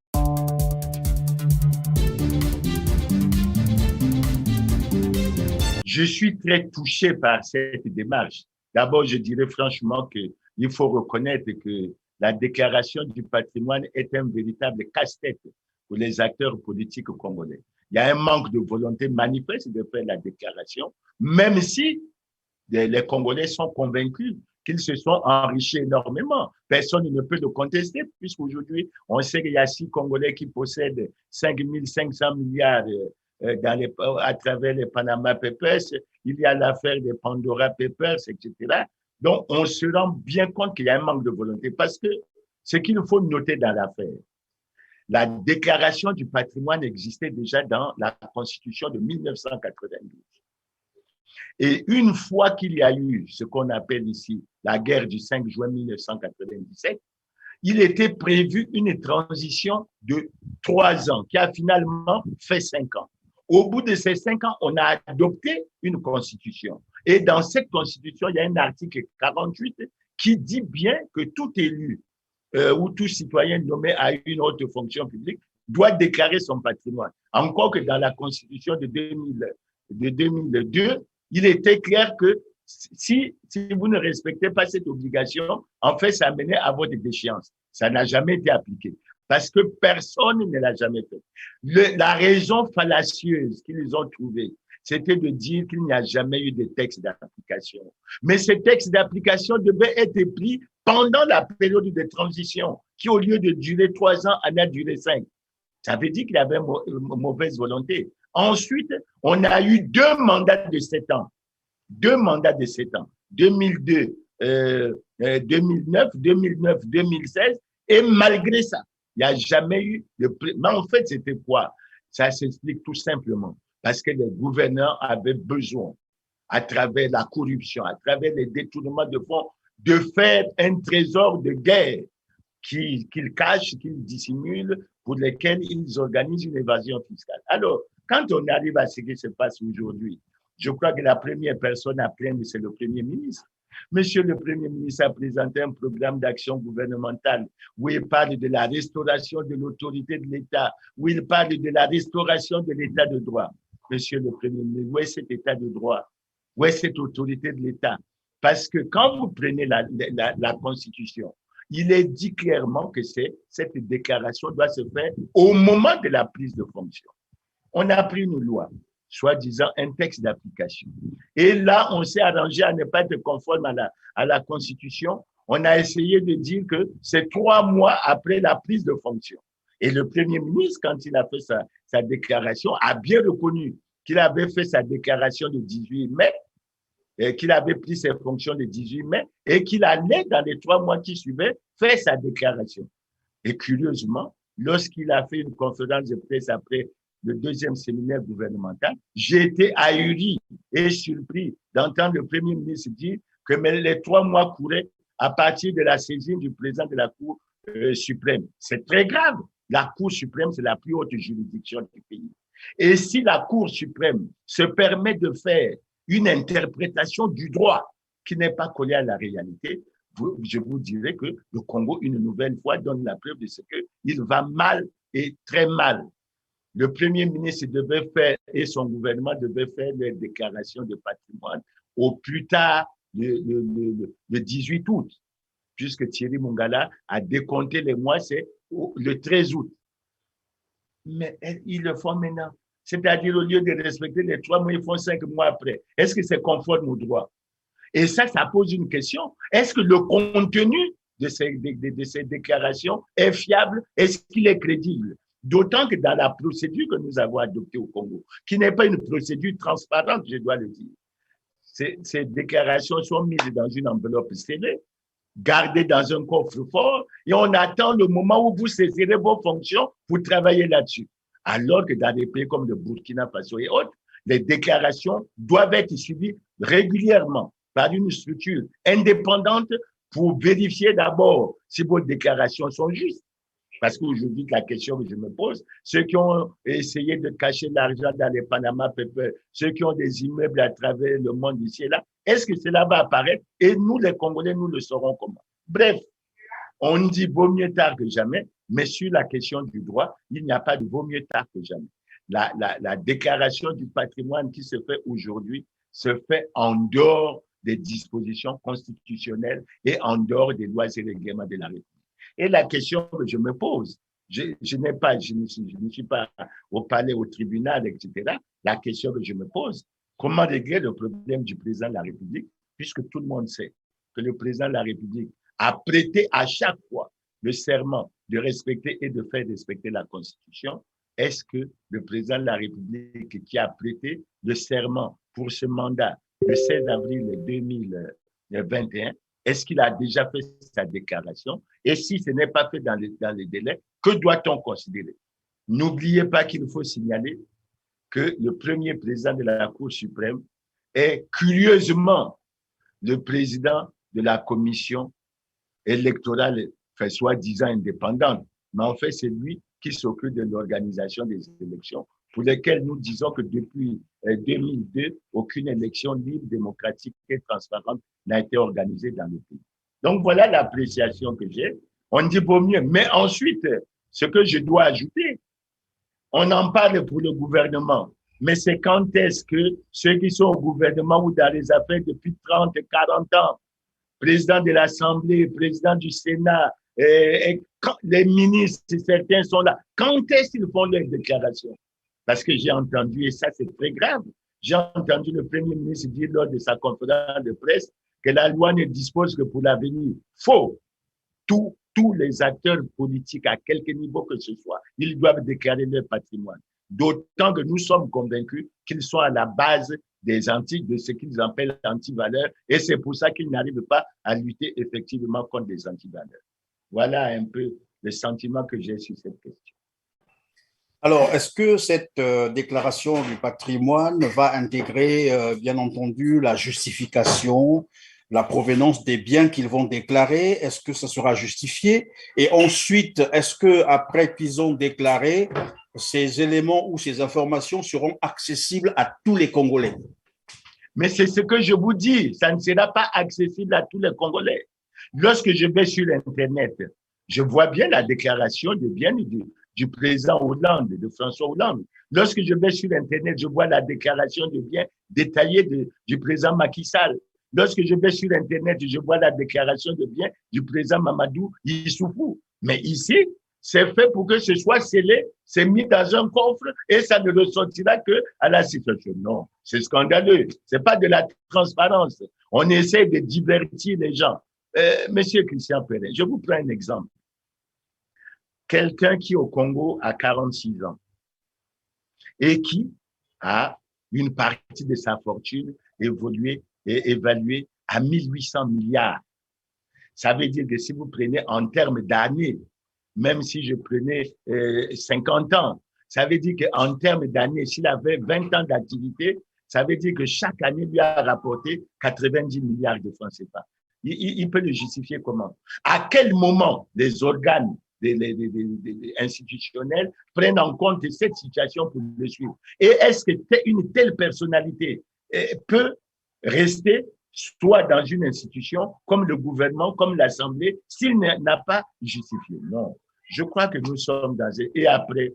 Je suis très touché par cette démarche D'abord, je dirais franchement qu'il faut reconnaître que la déclaration du patrimoine est un véritable casse-tête pour les acteurs politiques congolais. Il y a un manque de volonté manifeste de faire la déclaration, même si les Congolais sont convaincus qu'ils se sont enrichis énormément. Personne ne peut le contester, puisqu'aujourd'hui, on sait qu'il y a 6 Congolais qui possèdent 5 500 milliards à travers les Panama Papers. Il y a l'affaire des Pandora Papers, etc. Donc, on se rend bien compte qu'il y a un manque de volonté, parce que ce qu'il faut noter dans l'affaire, la déclaration du patrimoine existait déjà dans la Constitution de 1992. Et une fois qu'il y a eu ce qu'on appelle ici la guerre du 5 juin 1997, il était prévu une transition de 3 ans qui a finalement fait 5 ans. Au bout de ces 5 ans, on a adopté une constitution. Et dans cette constitution, il y a un article 48 qui dit bien que tout élu ou tout citoyen nommé à une haute fonction publique doit déclarer son patrimoine. Encore que dans la constitution de 2002, il était clair que si vous ne respectez pas cette obligation, en fait, ça menait à votre déchéance. Ça n'a jamais été appliqué parce que personne ne l'a jamais fait. La raison fallacieuse qu'ils ont trouvée, c'était de dire qu'il n'y a jamais eu de texte d'application. Mais ces textes d'application devaient être pris pendant la période de transition, qui au lieu de durer 3 ans, en a duré 5. Ça veut dire qu'il y avait une mauvaise volonté. Ensuite, on a eu 2 mandats de 7 ans. 2 mandats de 7 ans. 2002, 2009, 2016. Et malgré ça, il n'y a jamais eu de... Mais en fait, c'était quoi? Ça s'explique tout simplement parce que les gouverneurs avaient besoin, à travers la corruption, à travers les détournements de fonds, de faire un trésor de guerre qu'ils cachent, qu'ils dissimulent, pour lesquels ils organisent une évasion fiscale. Alors, quand on arrive à ce qui se passe aujourd'hui, je crois que la première personne à plaindre, c'est le Premier ministre. Monsieur le Premier ministre a présenté un programme d'action gouvernementale où il parle de la restauration de l'autorité de l'État, où il parle de la restauration de l'État de droit. Monsieur le Premier ministre, où est cet État de droit? Où est cette autorité de l'État? Parce que quand vous prenez la Constitution, il est dit clairement que cette déclaration doit se faire au moment de la prise de fonction. On a pris une loi, soi-disant un texte d'application. Et là, on s'est arrangé à ne pas être conforme à la Constitution. On a essayé de dire que c'est 3 mois après la prise de fonction. Et le Premier ministre, quand il a fait sa déclaration, a bien reconnu qu'il avait fait sa déclaration le 18 mai, et qu'il avait pris ses fonctions le 18 mai, et qu'il allait, dans les 3 mois qui suivaient, faire sa déclaration. Et curieusement, lorsqu'il a fait une conférence de presse après le 2e séminaire gouvernemental, j'ai été ahuri et surpris d'entendre le Premier ministre dire que les 3 mois couraient à partir de la saisine du président de la Cour suprême. C'est très grave. La Cour suprême, c'est la plus haute juridiction du pays. Et si la Cour suprême se permet de faire une interprétation du droit qui n'est pas collée à la réalité, je vous dirais que le Congo, une nouvelle fois, donne la preuve de ce qu'il va mal et très mal. Le Premier ministre devait faire, et son gouvernement devait faire les déclarations de patrimoine au plus tard le 18 août, puisque Thierry Mongala a décompté les mois, c'est le 13 août. Mais ils le font maintenant. C'est-à-dire, au lieu de respecter les 3 mois, ils font 5 mois après. Est-ce que c'est conforme au droit? Et ça pose une question. Est-ce que le contenu de ces déclarations est fiable? Est-ce qu'il est crédible? D'autant que dans la procédure que nous avons adoptée au Congo, qui n'est pas une procédure transparente, je dois le dire, ces déclarations sont mises dans une enveloppe scellée, gardées dans un coffre-fort, et on attend le moment où vous cesserez vos fonctions pour travailler là-dessus. Alors que dans des pays comme le Burkina Faso et autres, les déclarations doivent être suivies régulièrement par une structure indépendante pour vérifier d'abord si vos déclarations sont justes. Parce qu'aujourd'hui, la question que je me pose, ceux qui ont essayé de cacher l'argent dans les Panama Papers, ceux qui ont des immeubles à travers le monde ici et là, est-ce que cela va apparaître? Et nous, les Congolais, nous le saurons comment? Bref, on dit vaut mieux tard que jamais, mais sur la question du droit, il n'y a pas de vaut mieux tard que jamais. La déclaration du patrimoine qui se fait aujourd'hui se fait en dehors des dispositions constitutionnelles et en dehors des lois et règlements de la République. Et la question que je me pose, je ne suis pas au palais, au tribunal, etc. La question que je me pose, comment régler le problème du président de la République, puisque tout le monde sait que le président de la République a prêté à chaque fois le serment de respecter et de faire respecter la Constitution. Est-ce que le président de la République qui a prêté le serment pour ce mandat le 16 avril 2021, est-ce qu'il a déjà fait sa déclaration? Et si ce n'est pas fait dans les délais, que doit-on considérer? N'oubliez pas qu'il faut signaler que le premier président de la Cour suprême est curieusement le président de la commission électorale, enfin, soi-disant indépendante. Mais en fait, c'est lui qui s'occupe de l'organisation des élections, pour lesquelles nous disons que depuis 2002, aucune élection libre, démocratique et transparente n'a été organisée dans le pays. Donc, voilà l'appréciation que j'ai. On dit vaut mieux. Mais ensuite, ce que je dois ajouter, on en parle pour le gouvernement. Mais c'est quand est-ce que ceux qui sont au gouvernement ou dans les affaires depuis 30, 40 ans, président de l'Assemblée, président du Sénat, et quand les ministres, certains sont là, quand est-ce qu'ils font leurs déclarations? Parce que j'ai entendu, et ça c'est très grave, j'ai entendu le Premier ministre dire lors de sa conférence de presse que la loi ne dispose que pour l'avenir. Faux. Tous les acteurs politiques, à quelque niveau que ce soit, ils doivent déclarer leur patrimoine. D'autant que nous sommes convaincus qu'ils sont à la base des de ce qu'ils appellent antivaleurs, et c'est pour ça qu'ils n'arrivent pas à lutter effectivement contre les antivaleurs. Voilà un peu le sentiment que j'ai sur cette question. Alors, est-ce que cette déclaration du patrimoine va intégrer, bien entendu, la justification, la provenance des biens qu'ils vont déclarer? Est-ce que ça sera justifié? Et ensuite, est-ce qu'après qu'ils ont déclaré, ces éléments ou ces informations seront accessibles à tous les Congolais? Mais c'est ce que je vous dis, ça ne sera pas accessible à tous les Congolais. Lorsque je vais sur Internet, je vois bien la déclaration de biens du président Hollande, de François Hollande. Lorsque je vais sur Internet, je vois la déclaration de biens détaillée du président Macky Sall. Lorsque je vais sur Internet, je vois la déclaration de biens du président Mamadou Issoufou. Mais ici, c'est fait pour que ce soit scellé, c'est mis dans un coffre et ça ne ressortira que à la situation. Non, c'est scandaleux. C'est pas de la transparence. On essaie de divertir les gens. Monsieur Christian Perret, je vous prends un exemple. Quelqu'un qui au Congo a 46 ans et qui a une partie de sa fortune évaluée à 1800 milliards. Ça veut dire que si vous prenez en termes d'années, même si je prenais 50 ans, ça veut dire qu'en termes d'années, s'il avait 20 ans d'activité, ça veut dire que chaque année lui a rapporté 90 milliards de francs CFA. Il peut le justifier comment? À quel moment les organes institutionnels prennent en compte cette situation pour le suivre? Et est-ce que une telle personnalité peut rester soit dans une institution comme le gouvernement, comme l'Assemblée, s'il n'a pas justifié? Non. Je crois que nous sommes dans... Et après,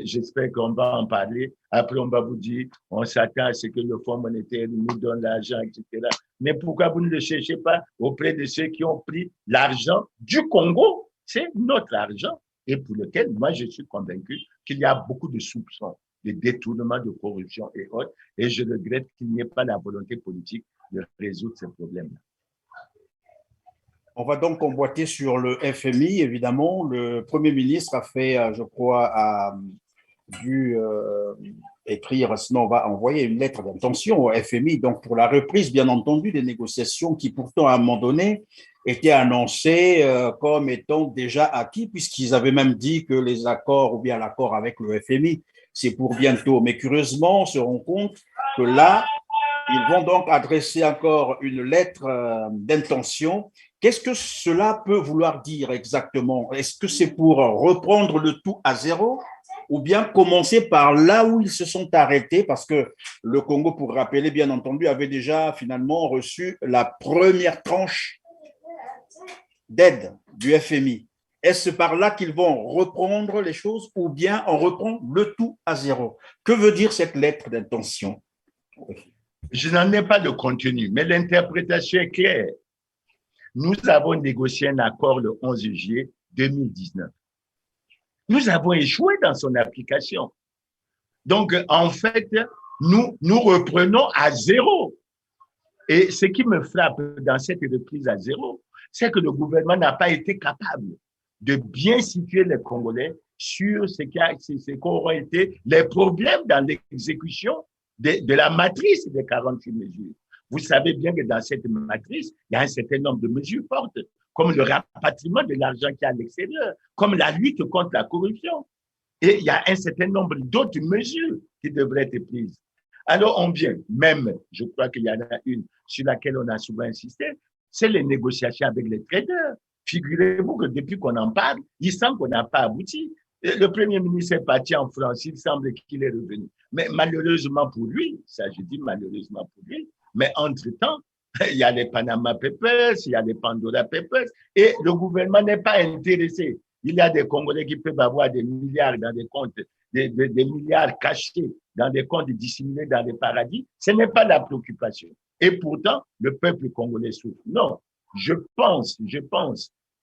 j'espère qu'on va en parler. Après, on va vous dire, on s'attend à ce que le Fonds monétaire nous donne l'argent, etc. Mais pourquoi vous ne le cherchez pas auprès de ceux qui ont pris l'argent du Congo? C'est notre argent et pour lequel moi je suis convaincu qu'il y a beaucoup de soupçons, de détournement, de corruption et autres. Et je regrette qu'il n'y ait pas la volonté politique de résoudre ces problèmes-là. On va donc emboîter sur le FMI, évidemment. Le Premier ministre a fait, je crois, a dû écrire, sinon on va envoyer une lettre d'intention au FMI, donc pour la reprise, bien entendu, des négociations qui pourtant, à un moment donné, étaient annoncées comme étant déjà acquis, puisqu'ils avaient même dit que les accords, ou bien l'accord avec le FMI, c'est pour bientôt. Mais curieusement, on se rend compte que là, ils vont donc adresser encore une lettre d'intention. Qu'est-ce que cela peut vouloir dire exactement? Est-ce que c'est pour reprendre le tout à zéro ou bien commencer par là où ils se sont arrêtés? Parce que le Congo, pour rappeler, bien entendu, avait déjà finalement reçu la première tranche d'aide du FMI. Est-ce par là qu'ils vont reprendre les choses ou bien on reprend le tout à zéro? Que veut dire cette lettre d'intention? Je n'en ai pas de contenu, mais l'interprétation est claire. Nous avons négocié un accord le 11 juillet 2019. Nous avons échoué dans son application. Donc, en fait, nous reprenons à zéro. Et ce qui me frappe dans cette reprise à zéro, c'est que le gouvernement n'a pas été capable de bien situer les Congolais sur ce qu'auront été les problèmes dans l'exécution de la matrice des 48 mesures. Vous savez bien que dans cette matrice, il y a un certain nombre de mesures fortes, comme le rapatriement de l'argent qui est à l'extérieur, comme la lutte contre la corruption. Et il y a un certain nombre d'autres mesures qui devraient être prises. Alors, on vient, même, je crois qu'il y en a une sur laquelle on a souvent insisté, c'est les négociations avec les traders. Figurez-vous que depuis qu'on en parle, il semble qu'on n'a pas abouti. Le Premier ministre est parti en France, il semble qu'il est revenu. Mais malheureusement pour lui, ça je dis malheureusement pour lui, mais entre-temps, il y a les Panama Papers, il y a les Pandora Papers, et le gouvernement n'est pas intéressé. Il y a des Congolais qui peuvent avoir des milliards dans des comptes, des milliards cachés dans des comptes dissimulés dans des paradis. Ce n'est pas la préoccupation. Et pourtant, le peuple congolais souffre. Non, je pense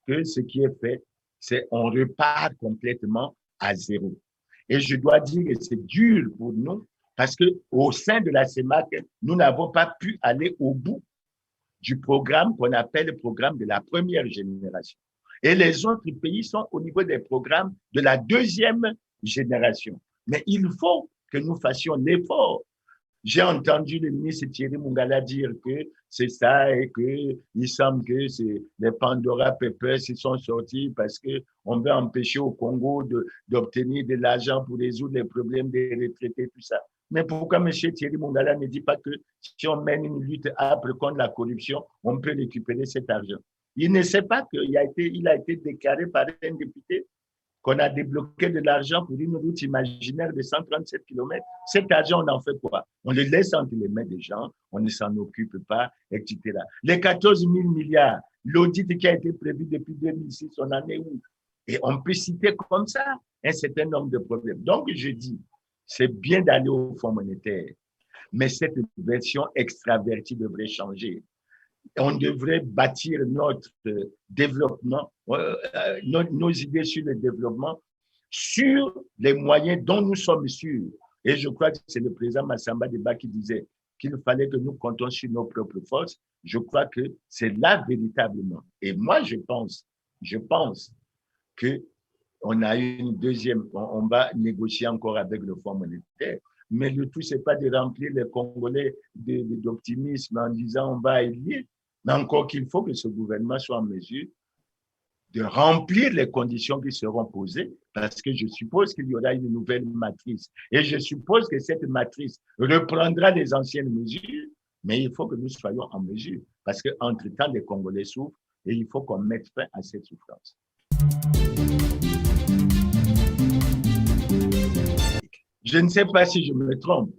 que ce qui est fait, c'est on repart complètement à zéro. Et je dois dire que c'est dur pour nous parce que au sein de la CEMAC, nous n'avons pas pu aller au bout du programme qu'on appelle le programme de la première génération. Et les autres pays sont au niveau des programmes de la deuxième génération. Mais il faut que nous fassions l'effort. J'ai entendu le ministre Thierry Mungala dire que c'est ça et que il semble que c'est les Pandora Papers qui sont sortis parce que on veut empêcher au Congo d'obtenir de l'argent pour résoudre les problèmes des retraités, tout ça. Mais pourquoi M. Thierry Mungala ne dit pas que si on mène une lutte âpre contre la corruption, on peut récupérer cet argent? Il ne sait pas qu'il a été déclaré par un député qu'on a débloqué de l'argent pour une route imaginaire de 137 km. Cet argent, on en fait quoi? On le laisse entre les mains des gens, on ne s'en occupe pas, etc. Les 14 000 milliards, l'audit qui a été prévu depuis 2006, on en est où? Et on peut citer comme ça un certain nombre de problèmes. Donc, je dis, c'est bien d'aller au Fonds monétaire, mais cette version extravertie devrait changer. On devrait bâtir notre développement, nos idées sur le développement, sur les moyens dont nous sommes sûrs. Et je crois que c'est le président Massamba Deba qui disait qu'il fallait que nous comptons sur nos propres forces. Je crois que c'est là véritablement. Et moi, je pense que on a une deuxième, on va négocier encore avec le Fonds monétaire. Mais le tout, c'est pas de remplir les Congolais d'optimisme en disant on va élire, mais encore qu'il faut que ce gouvernement soit en mesure de remplir les conditions qui seront posées, parce que je suppose qu'il y aura une nouvelle matrice. Et je suppose que cette matrice reprendra les anciennes mesures, mais il faut que nous soyons en mesure, parce qu'entre-temps, les Congolais souffrent et il faut qu'on mette fin à cette souffrance. Je ne sais pas si je me trompe,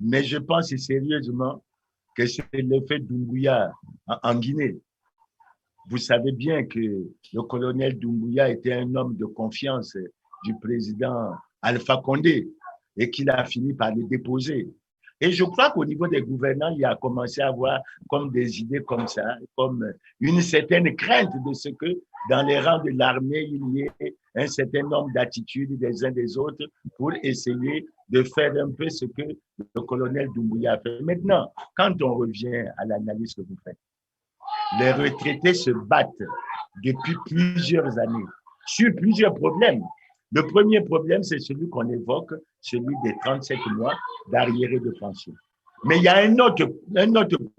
mais je pense sérieusement que c'est l'effet Doumbouya en Guinée. Vous savez bien que le colonel Doumbouya était un homme de confiance du président Alpha Condé et qu'il a fini par le déposer. Et je crois qu'au niveau des gouvernants, il a commencé à avoir comme des idées comme ça, comme une certaine crainte de ce que dans les rangs de l'armée, il y ait un certain nombre d'attitudes des uns des autres pour essayer de faire un peu ce que le colonel Doumbouya a fait. Maintenant, quand on revient à l'analyse que vous faites, les retraités se battent depuis plusieurs années sur plusieurs problèmes. Le premier problème, c'est celui qu'on évoque, celui des 37 mois d'arriérés de pension. Mais il y a un autre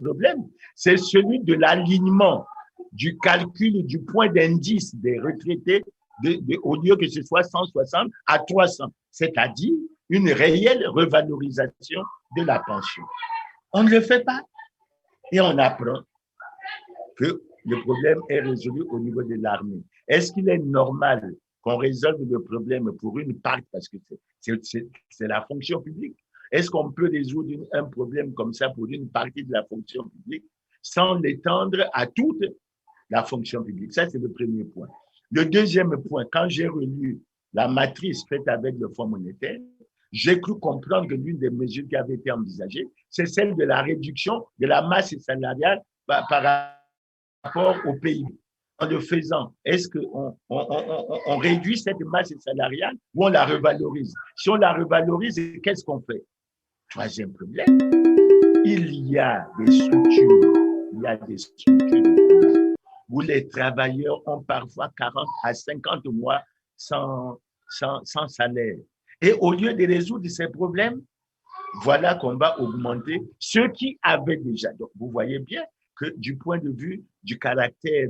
problème, c'est celui de l'alignement du calcul du point d'indice des retraités au lieu que ce soit 160 à 300, c'est-à-dire une réelle revalorisation de la pension. On ne le fait pas et on apprend que le problème est résolu au niveau de l'armée. Est-ce qu'il est normal qu'on résolve le problème pour une partie, parce que c'est la fonction publique? Est-ce qu'on peut résoudre un problème comme ça pour une partie de la fonction publique sans l'étendre à toute la fonction publique? Ça, c'est le premier point. Le deuxième point, quand j'ai relu la matrice faite avec le Fonds monétaire, je me suis dit, mais il y a un certain nombre de choses qui ne vont pas. Et on a pris, je crois, 2 ans pour résoudre ce problème. Et je crois que c'est ça qui a été fait. Mais il faut que nous soyons en mesure, parce qu'entre-temps, les Congolais souffrent et il faut qu'on mette fin à cette souffrance. J'ai cru comprendre que l'une des mesures qui avait été envisagée, c'est celle de la réduction de la masse salariale par rapport au PIB. En le faisant, est-ce qu'on réduit cette masse salariale ou on la revalorise? Si on la revalorise, qu'est-ce qu'on fait? Troisième problème, il y a des structures où les travailleurs ont parfois 40 à 50 mois sans salaire. Et au lieu de résoudre ces problèmes, voilà qu'on va augmenter ceux qui avaient déjà. Donc, vous voyez bien que du point de vue du caractère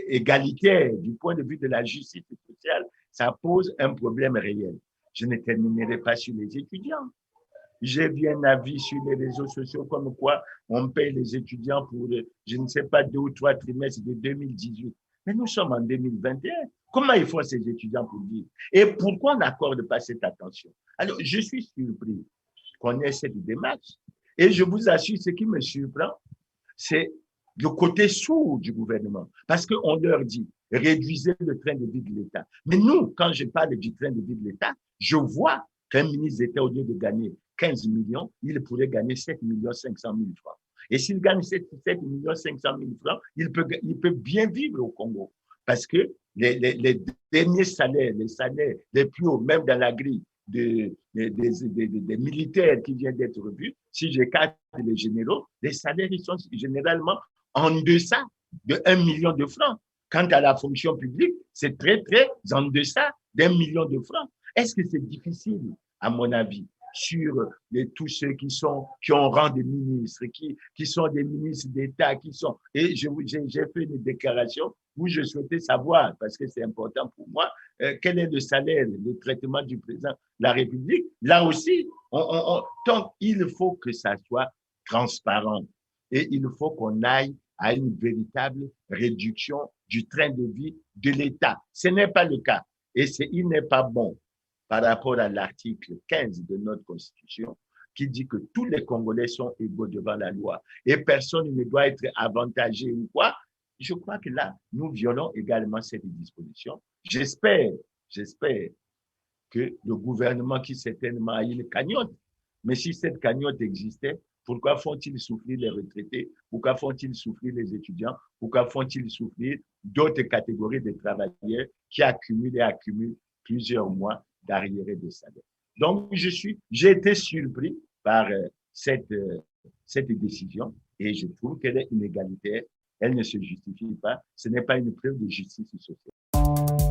égalitaire, du point de vue de la justice sociale, ça pose un problème réel. Je ne terminerai pas sur les étudiants. J'ai vu un avis sur les réseaux sociaux comme quoi on paye les étudiants pour, je ne sais pas, 2 ou 3 trimestres de 2018. Mais nous sommes en 2021. Comment ils font ces étudiants pour vivre? Et pourquoi on n'accorde pas cette attention? Alors, je suis surpris qu'on ait cette démarche. Et je vous assure, ce qui me surprend, c'est le côté sourd du gouvernement. Parce qu'on leur dit, réduisez le train de vie de l'État. Mais nous, quand je parle du train de vie de l'État, je vois qu'un ministre d'État, au lieu de gagner 15 millions, il pourrait gagner 7 500 000 francs. Et s'il gagne 7 500 000 francs, il peut bien vivre au Congo. Parce que les derniers salaires, les salaires les plus hauts, même dans la grille des militaires qui viennent d'être revus, si j'écarte les généraux, les salaires ils sont généralement en deçà de 1 million de francs. Quant à la fonction publique, c'est très, très en deçà d'1 million de francs. Est-ce que c'est difficile, à mon avis, sur tous ceux qui ont rang de ministres, qui sont des ministres d'État, et j'ai fait une déclaration où je souhaitais savoir, parce que c'est important pour moi, quel est le salaire, le traitement du président de la République. Là aussi, donc il faut que ça soit transparent et il faut qu'on aille à une véritable réduction du train de vie de l'État. Ce n'est pas le cas et il n'est pas bon par rapport à l'article 15 de notre Constitution qui dit que tous les Congolais sont égaux devant la loi et personne ne doit être avantagé ou quoi. Je crois que là, nous violons également cette disposition. J'espère que le gouvernement qui certainement a une cagnotte, mais si cette cagnotte existait, pourquoi font-ils souffrir les retraités? Pourquoi font-ils souffrir les étudiants? Pourquoi font-ils souffrir d'autres catégories de travailleurs qui accumulent plusieurs mois d'arriérés de salaire? Donc, j'ai été surpris par cette décision et je trouve qu'elle est inégalitaire. Elle ne se justifie pas. Ce n'est pas une preuve de justice sociale.